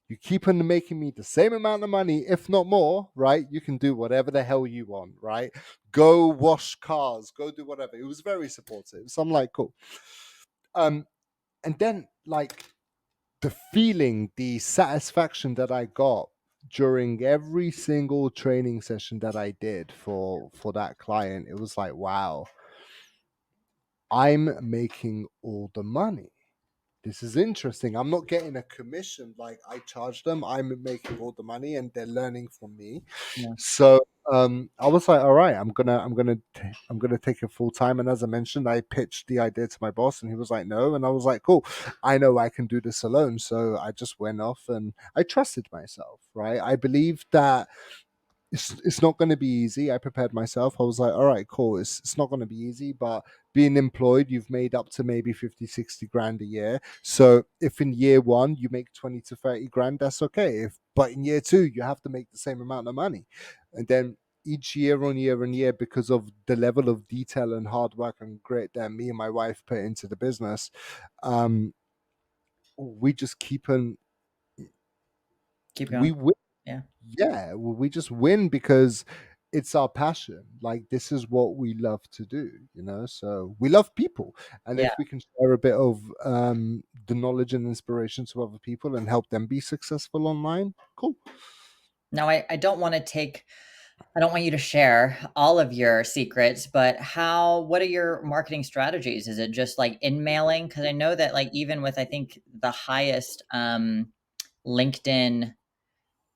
you keep on making me the same amount of money, if not more, right? You can do whatever the hell you want, right? Go wash cars, go do whatever. It was very supportive. So I'm like, cool. Um, and then like the feeling, the satisfaction that I got during every single training session that I did for that client, it was like, wow, I'm making all the money. This is interesting. I'm not getting a commission like I charge them. I'm making all the money and they're learning from me. Yeah. So I was like, all right, I'm gonna take it full time. And as I mentioned, I pitched the idea to my boss, and he was like, no. And I was like, cool, I know I can do this alone. So I just went off and I trusted myself, right? I believe that it's not going to be easy. I prepared myself. I was like, all right, cool. It's not going to be easy, but being employed, you've made up to maybe 50, 60 grand a year. So if in year one you make 20 to 30 grand, that's okay. But in year two, you have to make the same amount of money. And then each year on year on year, because of the level of detail and hard work and grit that me and my wife put into the business, um, we just keep on, Keep we going. Yeah. yeah, we just win because it's our passion. Like this is what we love to do, so we love people, and Yeah. if we can share a bit of the knowledge and inspiration to other people and help them be successful online, cool. Now, I don't want to take I don't want you to share all of your secrets, but what are your marketing strategies? Is it just like in mailing? Because I know that like even with I think the highest LinkedIn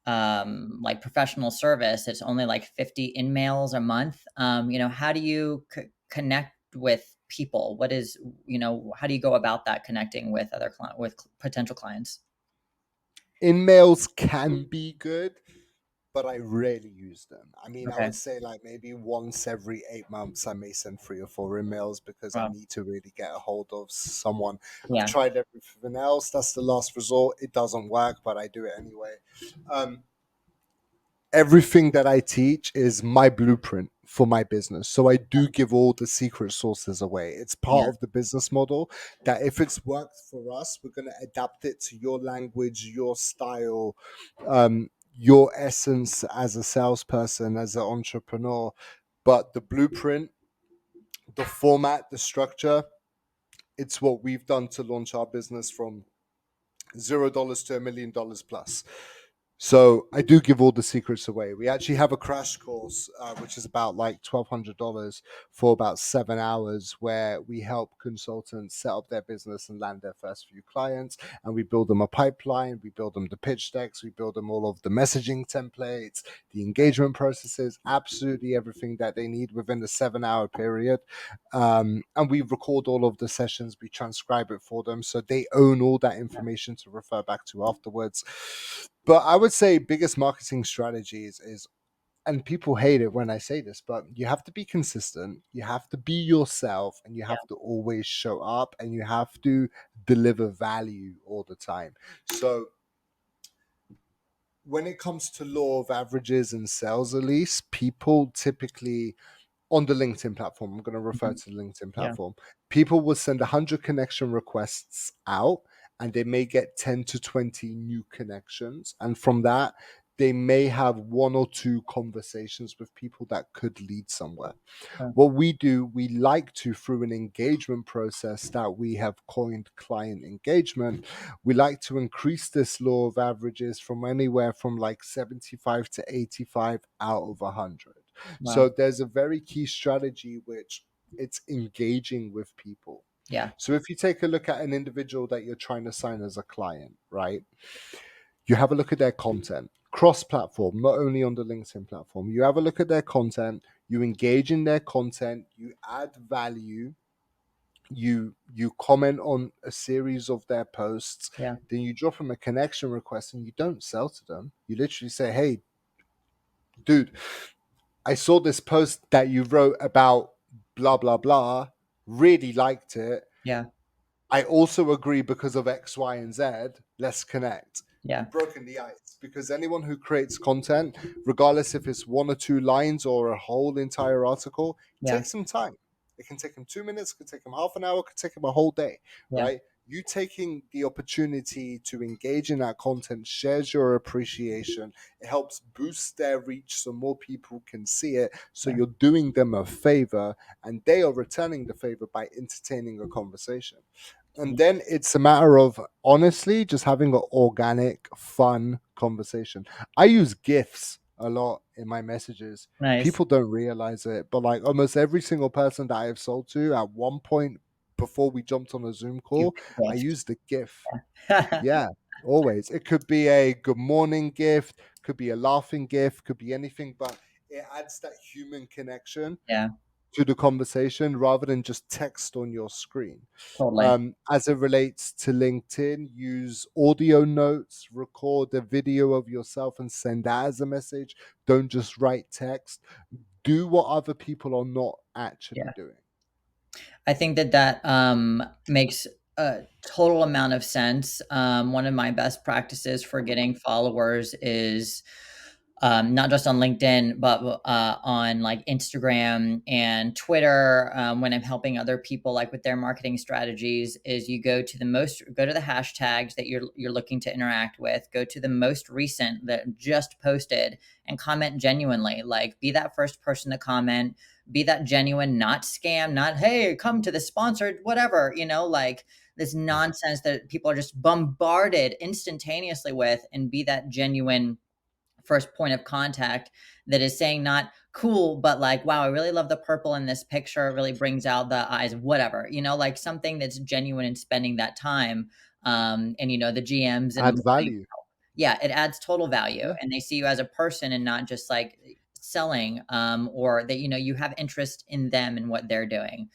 like professional service, it's only like 50 in mails a month. How do you connect with people? How do you go about that connecting with potential clients? In mails can be good, but I rarely use them. I mean, I Okay. would say like maybe once every 8 months, I may send 3 or 4 emails because I Wow. need to really get a hold of someone. I've Yeah. tried everything else. That's the last resort. It doesn't work, but I do it anyway. Um, Everything that I teach is my blueprint for my business. So I do give all the secret sources away. It's Yeah. part of the business model that if it's worked for us, we're going to adapt it to your language, your style, your essence as a salesperson, as an entrepreneur. But the blueprint, the format, the structure, it's what we've done to launch our business from $0 to $1 million plus. So I do give all the secrets away. We actually have a crash course, which is about like $1,200 for about 7 hours, where we help consultants set up their business and land their first few clients. And we build them a pipeline, we build them the pitch decks, we build them all of the messaging templates, the engagement processes, absolutely everything that they need within the 7 hour period. And we record all of the sessions, we transcribe it for them, so they own all that information to refer back to afterwards. But I would say biggest marketing strategies is, and people hate it when I say this, but you have to be consistent, you have to be yourself, and you Yeah. have to always show up, and you have to deliver value all the time. So when it comes to law of averages and sales, Elise, people typically on the LinkedIn platform, I'm going to refer Mhm. to the LinkedIn Yeah. platform, people will send 100 connection requests out and they may get 10 to 20 new connections. And from that, they may have one or two conversations with people that could lead somewhere. Sure. What we do, we like to, through an engagement process that we have coined client engagement, we like to increase this law of averages from anywhere from like 75 to 85 out of 100. Wow. So there's a very key strategy which it's engaging with people. Yeah. So if you take a look at an individual that you're trying to sign as a client, right? You have a look at their content, cross platform, not only on the LinkedIn platform. You have a look at their content, you engage in their content, you add value, you comment on a series of their posts, Yeah. then you drop them a connection request and you don't sell to them. You literally say, hey, dude, I saw this post that you wrote about blah blah blah, really liked it. Yeah. I also agree because of X, Y, and Z. Let's connect. Yeah. You've broken the ice because anyone who creates content, regardless if it's one or two lines or a whole entire article, Yeah. takes some time. It can take them 2 minutes, it could take them half an hour, it could take them a whole day, Yeah. right? You taking the opportunity to engage in that content shares your appreciation. It helps boost their reach so more people can see it. So Yeah. you're doing them a favor and they are returning the favor by entertaining a conversation. And then it's a matter of honestly just having an organic, fun conversation. I use GIFs a lot in my messages. Nice. People don't realize it, but like almost every single person that I have sold to at one point before we jumped on a Zoom You call, I gift. used the GIF. Yeah. Yeah, always. It could be a good morning gift, could be a laughing gift, could be anything, but it adds that human connection Yeah, to the conversation rather than just text on your screen. totally. As it relates to LinkedIn, use audio notes, record a video of yourself and send that as a message. Don't just write text. Do what other people are not actually Yeah. doing. I think that makes a total amount of sense. One of my best practices for getting followers is not just on LinkedIn, but on like Instagram and Twitter. When I'm helping other people, like with their marketing strategies, is you go to the hashtags that you're looking to interact with, go to the most recent that just posted, and comment genuinely. Like, be that first person to comment, be that genuine, not scam, not hey, come to the sponsored whatever, like this nonsense that people are just bombarded instantaneously with, and be that genuine first point of contact that is saying not cool, but like, wow, I really love the purple in this picture. It really brings out the eyes, whatever, like something that's genuine and spending that time. And the GMs in the Add morning. value. Yeah, it adds total value, Yeah. and they see you as a person and not just like selling, or that you have interest in them and what they're doing.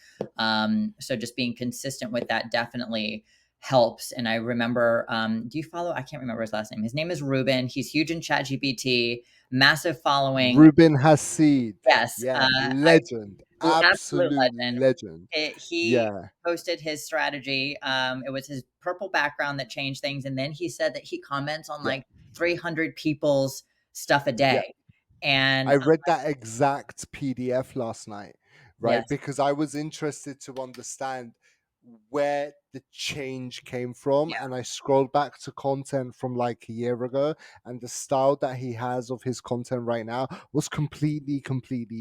So just being consistent with that definitely helps. And I remember, do you follow? I can't remember his last name. His name is Ruben. He's huge in ChatGPT, massive following. Ruben Hassid. Yes, Yeah. I Legend. absolute Absolute legend. legend. He Yeah. posted his strategy. It was his purple background that changed things, and then he said that he comments on Yeah. like 300 people's stuff a Yeah. day, and I read that exact PDF last night, right? yes, Because I was interested to understand where the change came from. yeah, And I scrolled back to content from like a year ago, and the style that he has of his content right now was completely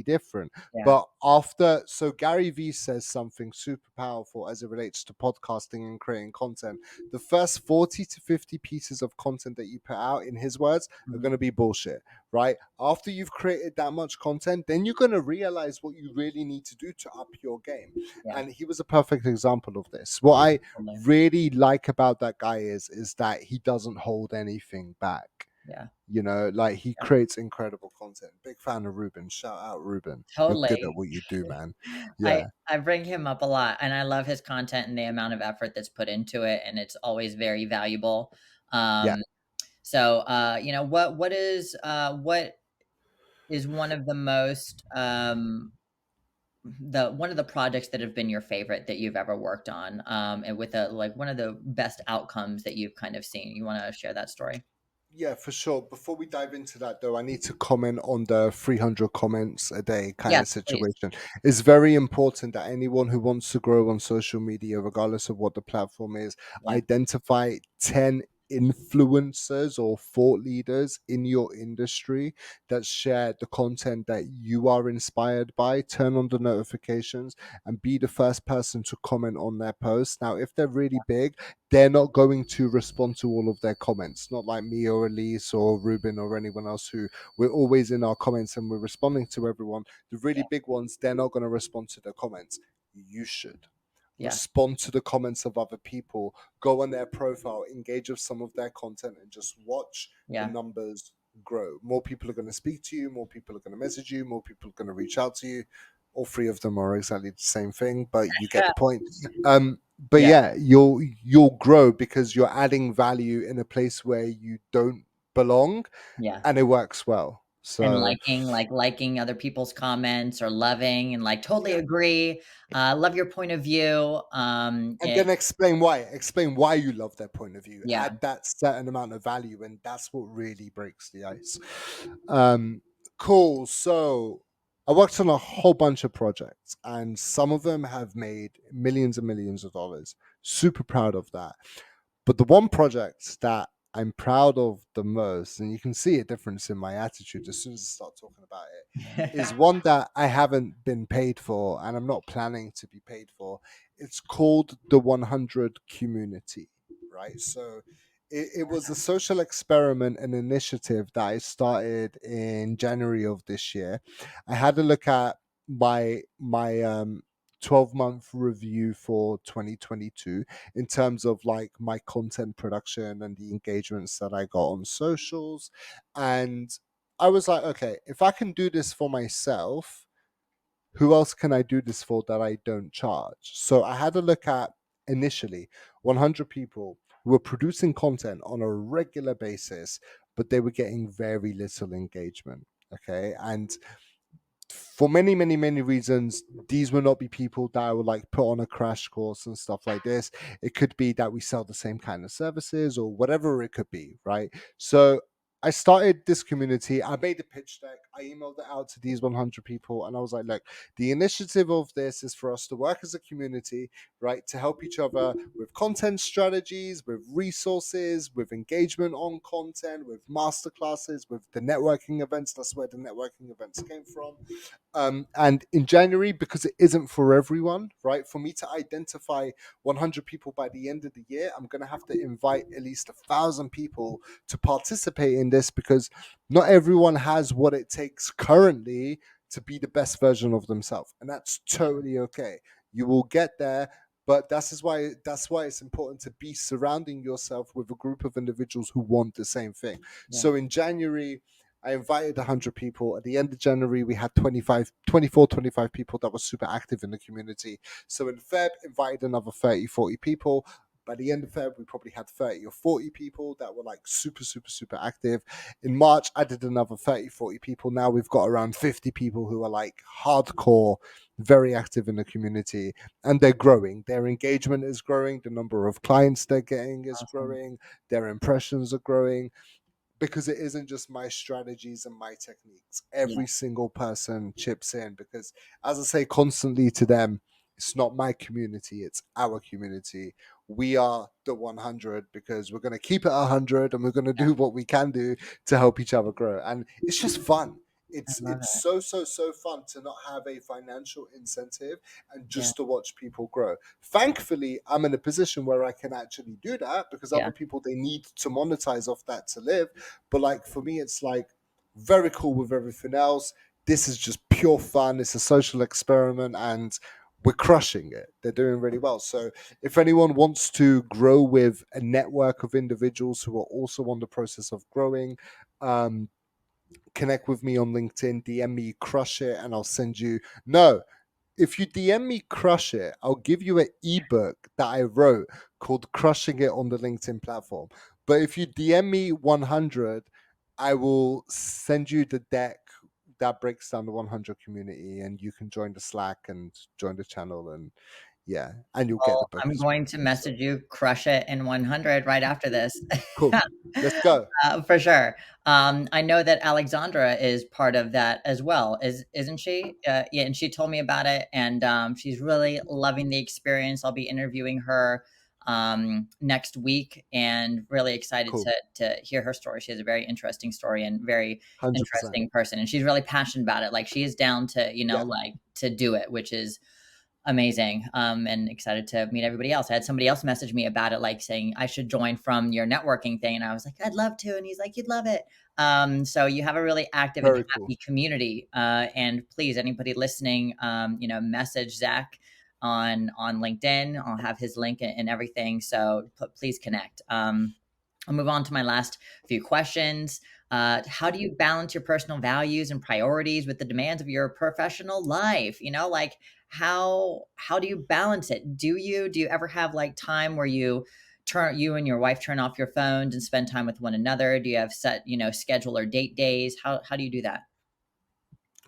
different. yeah, But after, so Gary Vee says something super powerful as it relates to podcasting and creating content. The first 40 to 50 pieces of content that you put out, in his words, are mhm, going to be bullshit, right? After you've created that much content, then you're going to realize what you really need to do to up your game. yeah, And he was a perfect example of this. What I totally, really like about that guy is that he doesn't hold anything back. yeah, Like he yeah, creates incredible content. Big fan of Ruben. Shout out Ruben. You're good totally. at what you do, man. I Yeah. I bring him up a lot, and I love his content and the amount of effort that's put into it, and it's always very valuable. Yeah. Um, so, what is one of the most the one of the projects that have been your favorite that you've ever worked on, and with a like one of the best outcomes that you've kind of seen? You want to share that story? Yeah, for sure. Before we dive into that, though, I need to comment on the 300 comments a day kind Yes, of please. situation. It's very important that anyone who wants to grow on social media, regardless of what the platform is, Yeah, identify 10 influencers or thought leaders in your industry that share the content that you are inspired by. Turn on the notifications and be the first person to comment on their posts. Now, if they're really big, they're not going to respond to all of their comments. Not like me or Elise or Ruben or anyone else who we're always in our comments and we're responding to everyone. The really yeah, big ones, they're not going to respond to the comments. You should yeah, respond to the comments of other people, go on their profile, engage with some of their content, and just watch the yeah, numbers grow. More people are going to speak to you, more people are going to message you, more people are going to reach out to you. All three of them are exactly the same thing, but you get the point. But yeah, yeah, you'll grow because you're adding value in a place where you don't belong, yeah. and it works well. And So liking other people's comments, or loving and like totally yeah. agree. Love your point of view. And then explain why you love their point of view, Yeah, add that certain amount of value, and that's what really breaks the ice. um cool. So I worked on a whole bunch of projects, and some of them have made millions and millions of dollars. Super proud of that. But the one project that I'm proud of the most, and you can see a difference in my attitude as soon as I start talking about it, is one that I haven't been paid for and I'm not planning to be paid for. It's called the 100 Community, right? So it was a social experiment and initiative that I started in January of this year. I had a look at my 12-month review for 2022 in terms of like my content production and the engagements that I got on socials. And I was like, okay, if I can do this for myself, who else can I do this for that I don't charge? So I had a look at initially 100 people who were producing content on a regular basis, but they were getting very little engagement. Okay. And for many, many, many reasons, these will not be people that I would like put on a crash course and stuff like this. It could be that we sell the same kind of services or whatever it could be, right? So I started this community. I made a pitch deck. I emailed it out to these 100 people, and I was like, look, the initiative of this is for us to work as a community, right? To help each other with content strategies, with resources, with engagement on content, with masterclasses, with the networking events. That's where the networking events came from. And in January, because it isn't for everyone, right? For me to identify 100 people by the end of the year, I'm going to have to invite at least 1,000 people to participate in this, because not everyone has what it takes currently to be the best version of themselves, and that's totally okay. You will get there, but that's why it's important to be surrounding yourself with a group of individuals who want the same thing. Yeah. So in January, I invited 100 people. At the end of January, we had 25, 24, 25 people that were super active in the community. So in Feb, invited another 30, 40 people. By the end of Feb, we probably had 30 or 40 people that were like super, super, super active. In March, I did another 30, 40 people. Now we've got around 50 people who are like hardcore, very active in the community, and they're growing. Their engagement is growing. The number of clients they're getting is Awesome. growing. Their impressions are growing, because it isn't just my strategies and my techniques. Yeah. Every single person chips in, because, as I say constantly to them, it's not my community, it's our community. We are the 100, because we're going to keep it 100, and we're going to Yeah. do what we can do to help each other grow. And it's just fun. I love It's it. so, so, so fun to not have a financial incentive and Yeah. just to watch people grow. Thankfully, I'm in a position where I can actually do that, because Yeah. other people, they need to monetize off that to live. But like for me, it's like very cool with everything else. This is just pure fun. It's a social experiment, and we're crushing it. They're doing really well. So if anyone wants to grow with a network of individuals who are also on the process of growing, um, connect with me on LinkedIn, DM me Crush It, and I'll send you. No, if you DM me Crush It, I'll give you an ebook that I wrote called Crushing It on the LinkedIn platform. But if you DM me 100, I will send you the deck that breaks down the 100 community, and you can join the Slack and join the channel, and yeah, and you'll get the Well, book I'm as going well. to So message you, crush it in 100 right after this. cool. Let's go. For sure. I know that Alexandra is part of that as well, isn't she? Yeah, and she told me about it, and she's really loving the experience. I'll be interviewing her next week, and really excited Cool. to hear her story. She has a very interesting story and very 100%. interesting person, and she's really passionate about it. Like she is down to Yeah. like to do it, which is amazing. And excited to meet everybody else. I had somebody else message me about it, like saying I should join from your networking thing. And I was like, I'd love to. And he's like, you'd love it. So you have a really active and Very cool. happy community. And please, anybody listening, message Zach on LinkedIn. I'll have his link and everything. So please connect. I'll move on to my last few questions. How do you balance your personal values and priorities with the demands of your professional life? Like how do you balance it? Do you ever have like time where you and your wife turn off your phones and spend time with one another? Do you have set, schedule or date days? How do you do that?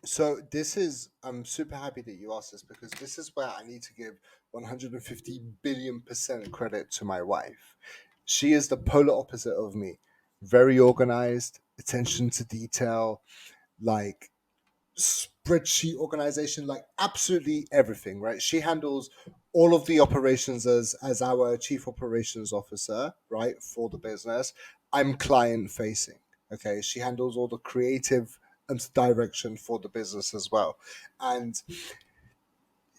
So this is, I'm super happy that you asked this, because this is where I need to give 150 billion% credit to my wife. She is the polar opposite of me. Very organized, attention to detail, like spreadsheet organization, like absolutely everything, right? She handles all of the operations as our chief operations officer, right, for the business. I'm client facing. Okay, she handles all the creative and direction for the business as well, and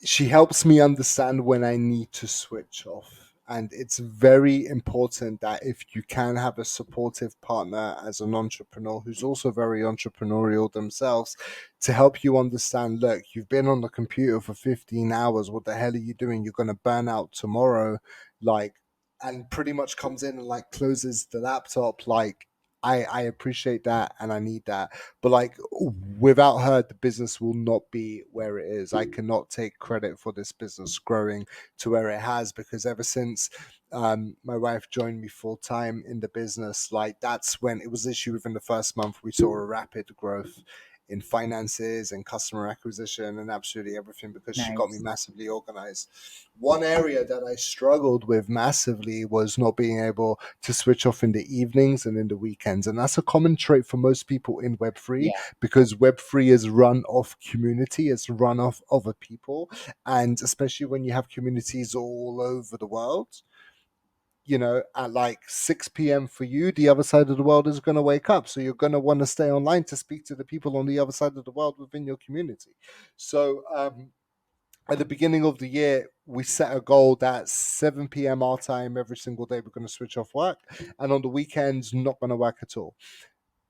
she helps me understand when I need to switch off. And it's very important that if you can have a supportive partner as an entrepreneur who's also very entrepreneurial themselves, to help you understand, look, you've been on the computer for 15 hours. What the hell are you doing? You're going to burn out tomorrow. Like, and pretty much comes in and like closes the laptop. Like, I appreciate that and I need that. But like without her, the business will not be where it is. I cannot take credit for this business growing to where it has, because ever since my wife joined me full time in the business, like that's when it was issue within the first month we saw a rapid growth in finances and customer acquisition and absolutely everything, because she got me Nice. massively organized. One area that I struggled with massively was not being able to switch off in the evenings and in the weekends. And that's a common trait for most people in Web3, Yeah. because Web3 is run off community, it's run off other people. And especially when you have communities all over the world, at like 6 p.m. for you, the other side of the world is going to wake up. So you're going to want to stay online to speak to the people on the other side of the world within your community. So at the beginning of the year, we set a goal that 7 p.m. our time every single day, we're going to switch off work. And on the weekends, not going to work at all.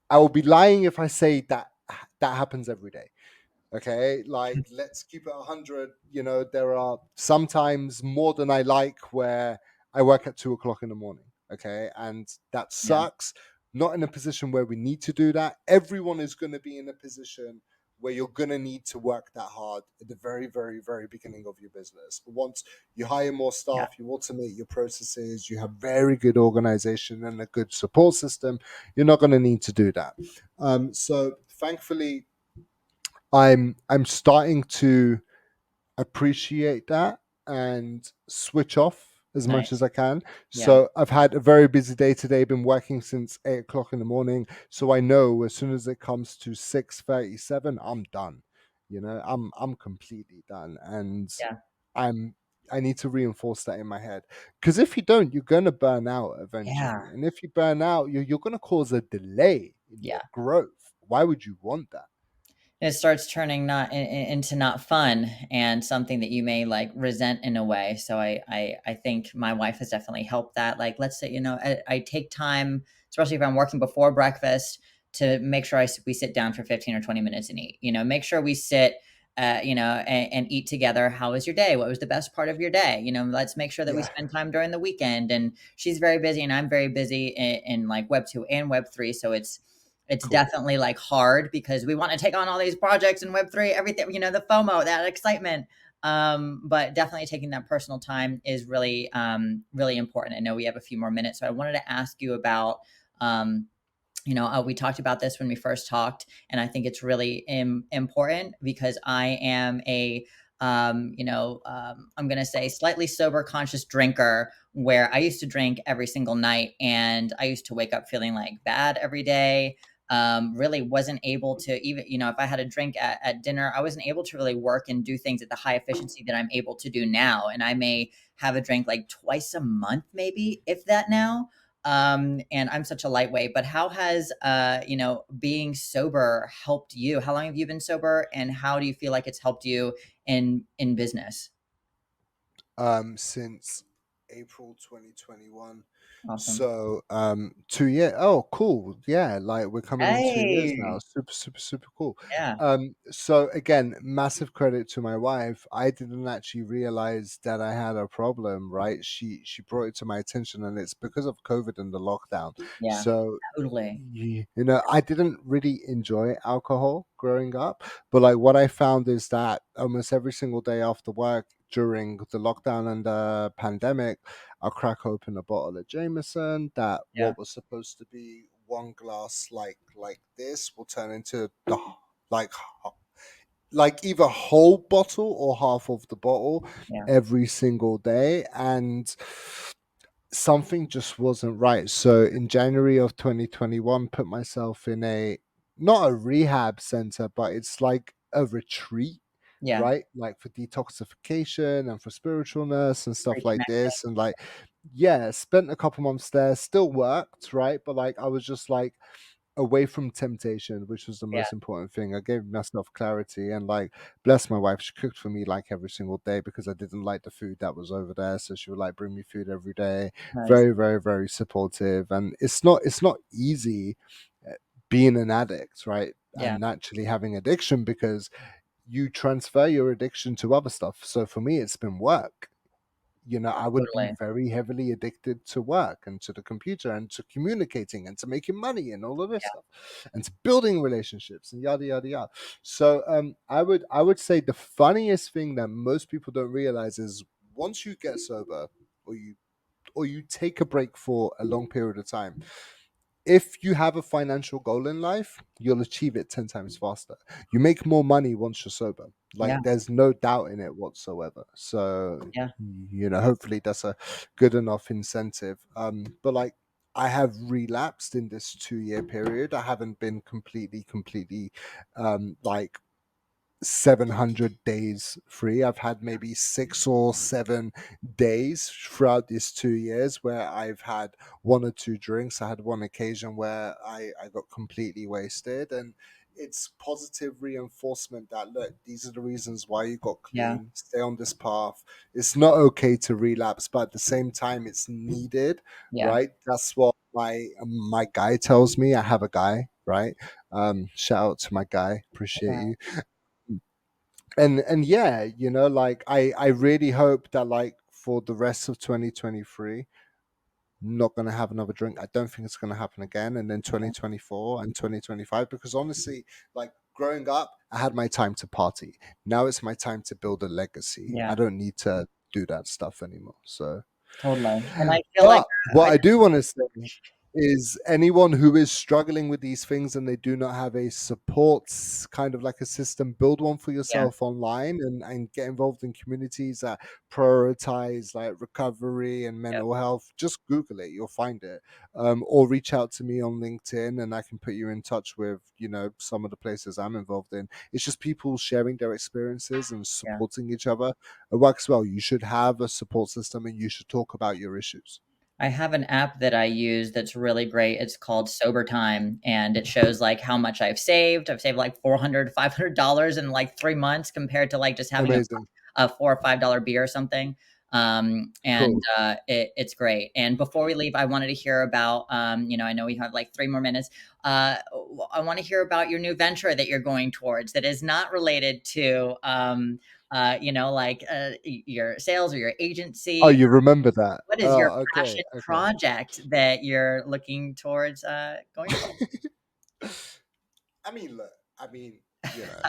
I will be lying if I say that that happens every day. Okay, like let's keep it 100. There are sometimes more than I like where I work at 2 o'clock in the morning. Okay, and that Yeah. sucks. Not in a position where we need to do that. Everyone is going to be in a position where you're going to need to work that hard at the very, very, very beginning of your business. But once you hire more Yeah. staff, you automate your processes, you have very good organization and a good support system, you're not going to need to do that. So thankfully, I'm starting to appreciate that and switch off as much as Nice. I can. Yeah. So I've had a very busy day today, been working since 8 o'clock in the morning. So I know as soon as it comes to 6:37, I'm done. I'm completely done. And Yeah. I'm I need to reinforce that in my head. Because if you don't, you're gonna burn out Yeah. eventually. And if you burn out, you're gonna cause a delay in Yeah. your growth. Why would you want that? It starts turning not into not fun and something that you may like resent in a way. So I think my wife has definitely helped that. Like, let's say, I take time, especially if I'm working before breakfast, to make sure we sit down for 15 or 20 minutes and eat. Make sure we sit, and eat together. How was your day? What was the best part of your day? Let's make sure that we Yeah, spend time during the weekend. And she's very busy, and I'm very busy in like Web 2 and Web 3. So it's cool. definitely like hard because we want to take on all these projects in Web 3, everything, the FOMO, that excitement. But definitely taking that personal time is really, really important. I know we have a few more minutes, so I wanted to ask you about, um, we talked about this when we first talked, and I think it's really important because I am I'm going to say slightly sober conscious drinker, where I used to drink every single night and I used to wake up feeling like bad every day. Really wasn't able to even, if I had a drink at dinner, I wasn't able to really work and do things at the high efficiency that I'm able to do now. And I may have a drink like twice a month, maybe, if that now. And I'm such a lightweight, but how has being sober helped you? How long have you been sober, and how do you feel like it's helped you in business? Since April 2021. Awesome. So 2 years. Oh, cool. Yeah, like we're coming on 2 years now. Hey. Super, super, super cool. Yeah. So again, massive credit to my wife. I didn't actually realize that I had a problem, right? She brought it to my attention, and it's because of COVID and the lockdown. Yeah. So Totally. I didn't really enjoy alcohol growing up, but like what I found is that almost every single day after work during the lockdown and the pandemic, I'll crack open a bottle of Jameson. That Yeah. what was supposed to be one glass like this will turn into the like like either whole bottle or half of the bottle Yeah. every single day. And something just wasn't right. So in January of 2021, put myself in a not a rehab center, but it's like a retreat, Yeah. right? Like for detoxification and for spiritualness and stuff like Reconnecting. this. And like, yeah, spent a couple months there, still worked, right? But like I was just like away from temptation, which was the Yeah. most important thing. I gave myself clarity, and like bless my wife, she cooked for me like every single day because I didn't like the food that was over there. So she would like bring me food every day. Nice. Very, very, very supportive. And it's not easy being an addict, right? Yeah. And actually having addiction, because you transfer your addiction to other stuff. So for me, it's been work. I would be Totally. very heavily addicted to work and to the computer and to communicating and to making money and all of this Yeah. stuff and to building relationships and yada yada yada. So I would say the funniest thing that most people don't realize is once you get sober or you take a break for a long period of time, if you have a financial goal in life, you'll achieve it 10 times faster. You make more money once you're sober. Yeah. Like, there's no doubt in it whatsoever. So, Yeah. hopefully that's a good enough incentive. But like, I have relapsed in this 2 year period. I haven't been completely, like 700 days free. I've had maybe 6 or 7 days throughout these 2 years where I've had one or two drinks. I had one occasion where I got completely wasted. And it's positive reinforcement that, look, these are the reasons why you got Yeah. clean. Stay on this path. It's not okay to relapse, but at the same time, it's needed, Yeah. right? That's what my guy tells me. I have a guy, right? Shout out to my guy. Appreciate Yeah. you. And yeah, like I really hope that, like, for the rest of 2023, not going to have another drink. I don't think it's going to happen again. And then Yeah. 2024 and 2025, because honestly, like, growing up, I had my time to party. Now it's my time to build a legacy. I Yeah. don't need to do that stuff anymore. So, Totally. And I feel like but what I I do want to say is, anyone who is struggling with these things and they do not have a kind of like a system, build one for yeah. yourself online, and get involved in communities that prioritize like recovery and Yep. mental health. Just Google it, you'll find it. Or reach out to me on LinkedIn and I can put you in touch with, some of the places I'm involved in. It's just people sharing their experiences and Yeah. supporting each other. It works well. You should have a support system and you should talk about your issues. I have an app that I use that's really great. It's called Sober Time, and it shows like how much I've saved. I've saved like 400, $500 in like 3 months compared to like just having Amazing. a $4 or $5 beer or something. And Cool. it's great. And before we leave, I wanted to hear about, I know we have like 3 more minutes. I want to hear about your new venture that you're going towards that is not related to, your sales or your Oh, agency. you remember that? What is your Oh, okay, passion okay. project that you're looking towards, going forward? I mean, look, I mean, you know,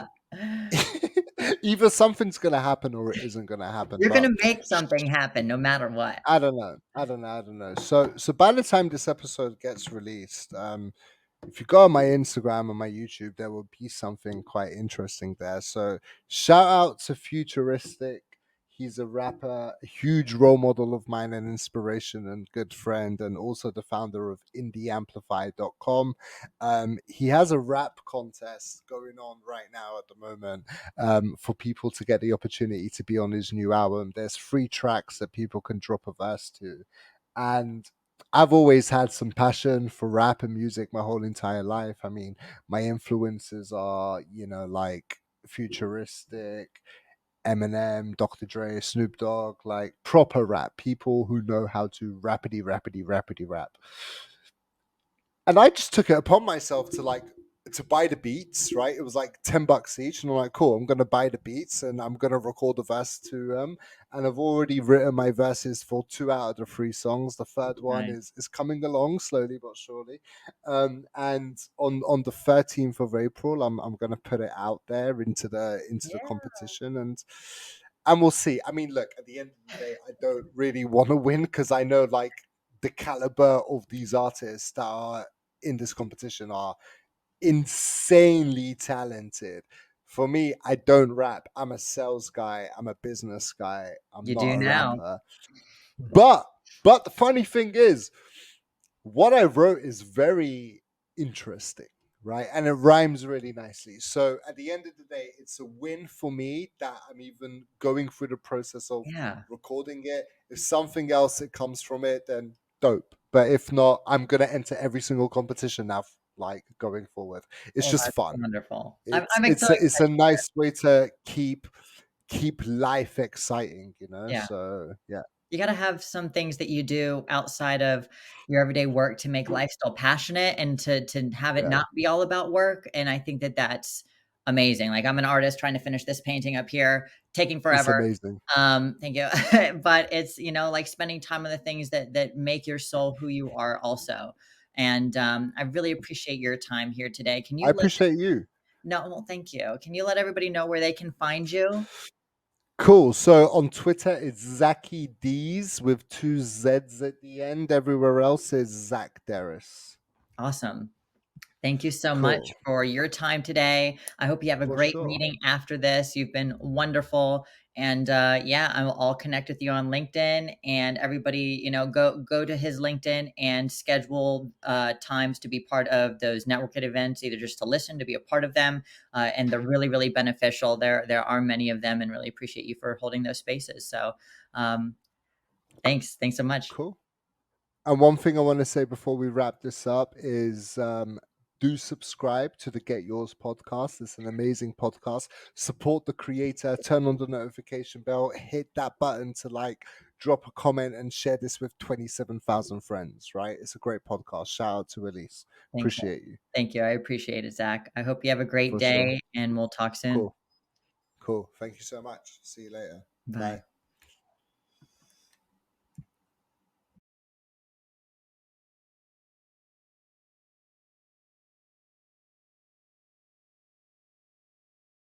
either something's gonna happen or it isn't gonna happen. You're But gonna make something happen no matter what. I don't know. I don't know. So by the time this episode gets released, if you go on my Instagram and my YouTube, there will be something quite interesting there. So shout out to Futuristic. He's a rapper, a huge role model of mine and inspiration and good friend, and also the founder of indieamplify.com. He has a rap contest going on right now at the moment, for people to get the opportunity to be on his new album. There's 3 tracks that people can drop a verse to. And I've always had some passion for rap and music my whole entire life. I mean, my influences are, like Futuristic, Eminem, Dr. Dre, Snoop Dogg, like proper rap, people who know how to rapidly rap. And I just took it upon myself to buy the beats, right? It was like $10 each, and I'm like, cool, I'm gonna buy the beats and I'm gonna record the verse to them. And I've already written my verses for 2 out of the 3 songs. The third one Nice. is coming along slowly but surely. And on the 13th of April, I'm gonna put it out there into the Yeah, competition, and we'll see. I mean, look, at the end of the day, I don't really want to win because I know, like, the caliber of these artists that are in this competition are insanely talented. For me, I don't rap. I'm a sales guy. I'm a business guy. I'm you not do a now. rapper. But the funny thing is, what I wrote is very interesting, right? And it rhymes really nicely. So at the end of the day, it's a win for me that I'm even going through the process of Yeah. recording it. If something else that comes from it, then dope. But if not, I'm gonna enter every single competition now, like, going forward. It's Well, just that's fun. wonderful. I'm It's I'm it's so a, it's excited a to hear. nice way to keep life exciting. Yeah. So yeah, You gotta have some things that you do outside of your everyday work to make life still passionate and to have it yeah. not be all about work, and I think that that's amazing. Like I'm an artist trying to finish this painting up here, taking It's forever. amazing. Thank you. But it's, like spending time on the things that make your soul who you are also. And I really appreciate your time here today. Can I you let appreciate you. no, well, thank you. Can you let everybody know where they can find you? Cool. So on Twitter, it's Zacky D's with two Z's at the end. Everywhere else is Zack Deris. Awesome. Thank you so much Cool. for your time today. I hope you have a For great sure. meeting after this. You've been wonderful. And yeah, I'll connect with you on LinkedIn, and everybody, go to his LinkedIn and schedule times to be part of those networking events, either just to listen, to be a part of them. And they're really, really beneficial. There are many of them, and really appreciate you for holding those spaces. So um, thanks so much. Cool. And one thing I want to say before we wrap this up is do subscribe to the Get Yours podcast. It's an amazing podcast. Support the creator, turn on the notification bell, hit that button to drop a comment, and share this with 27,000 friends, right? It's a great podcast. Shout out to Elise. Thank you. Appreciate you Thank you. I appreciate it, Zach. I hope you have a great for sure. day, and we'll talk soon. Cool. Cool. Thank you so much. See you later. Bye. Bye.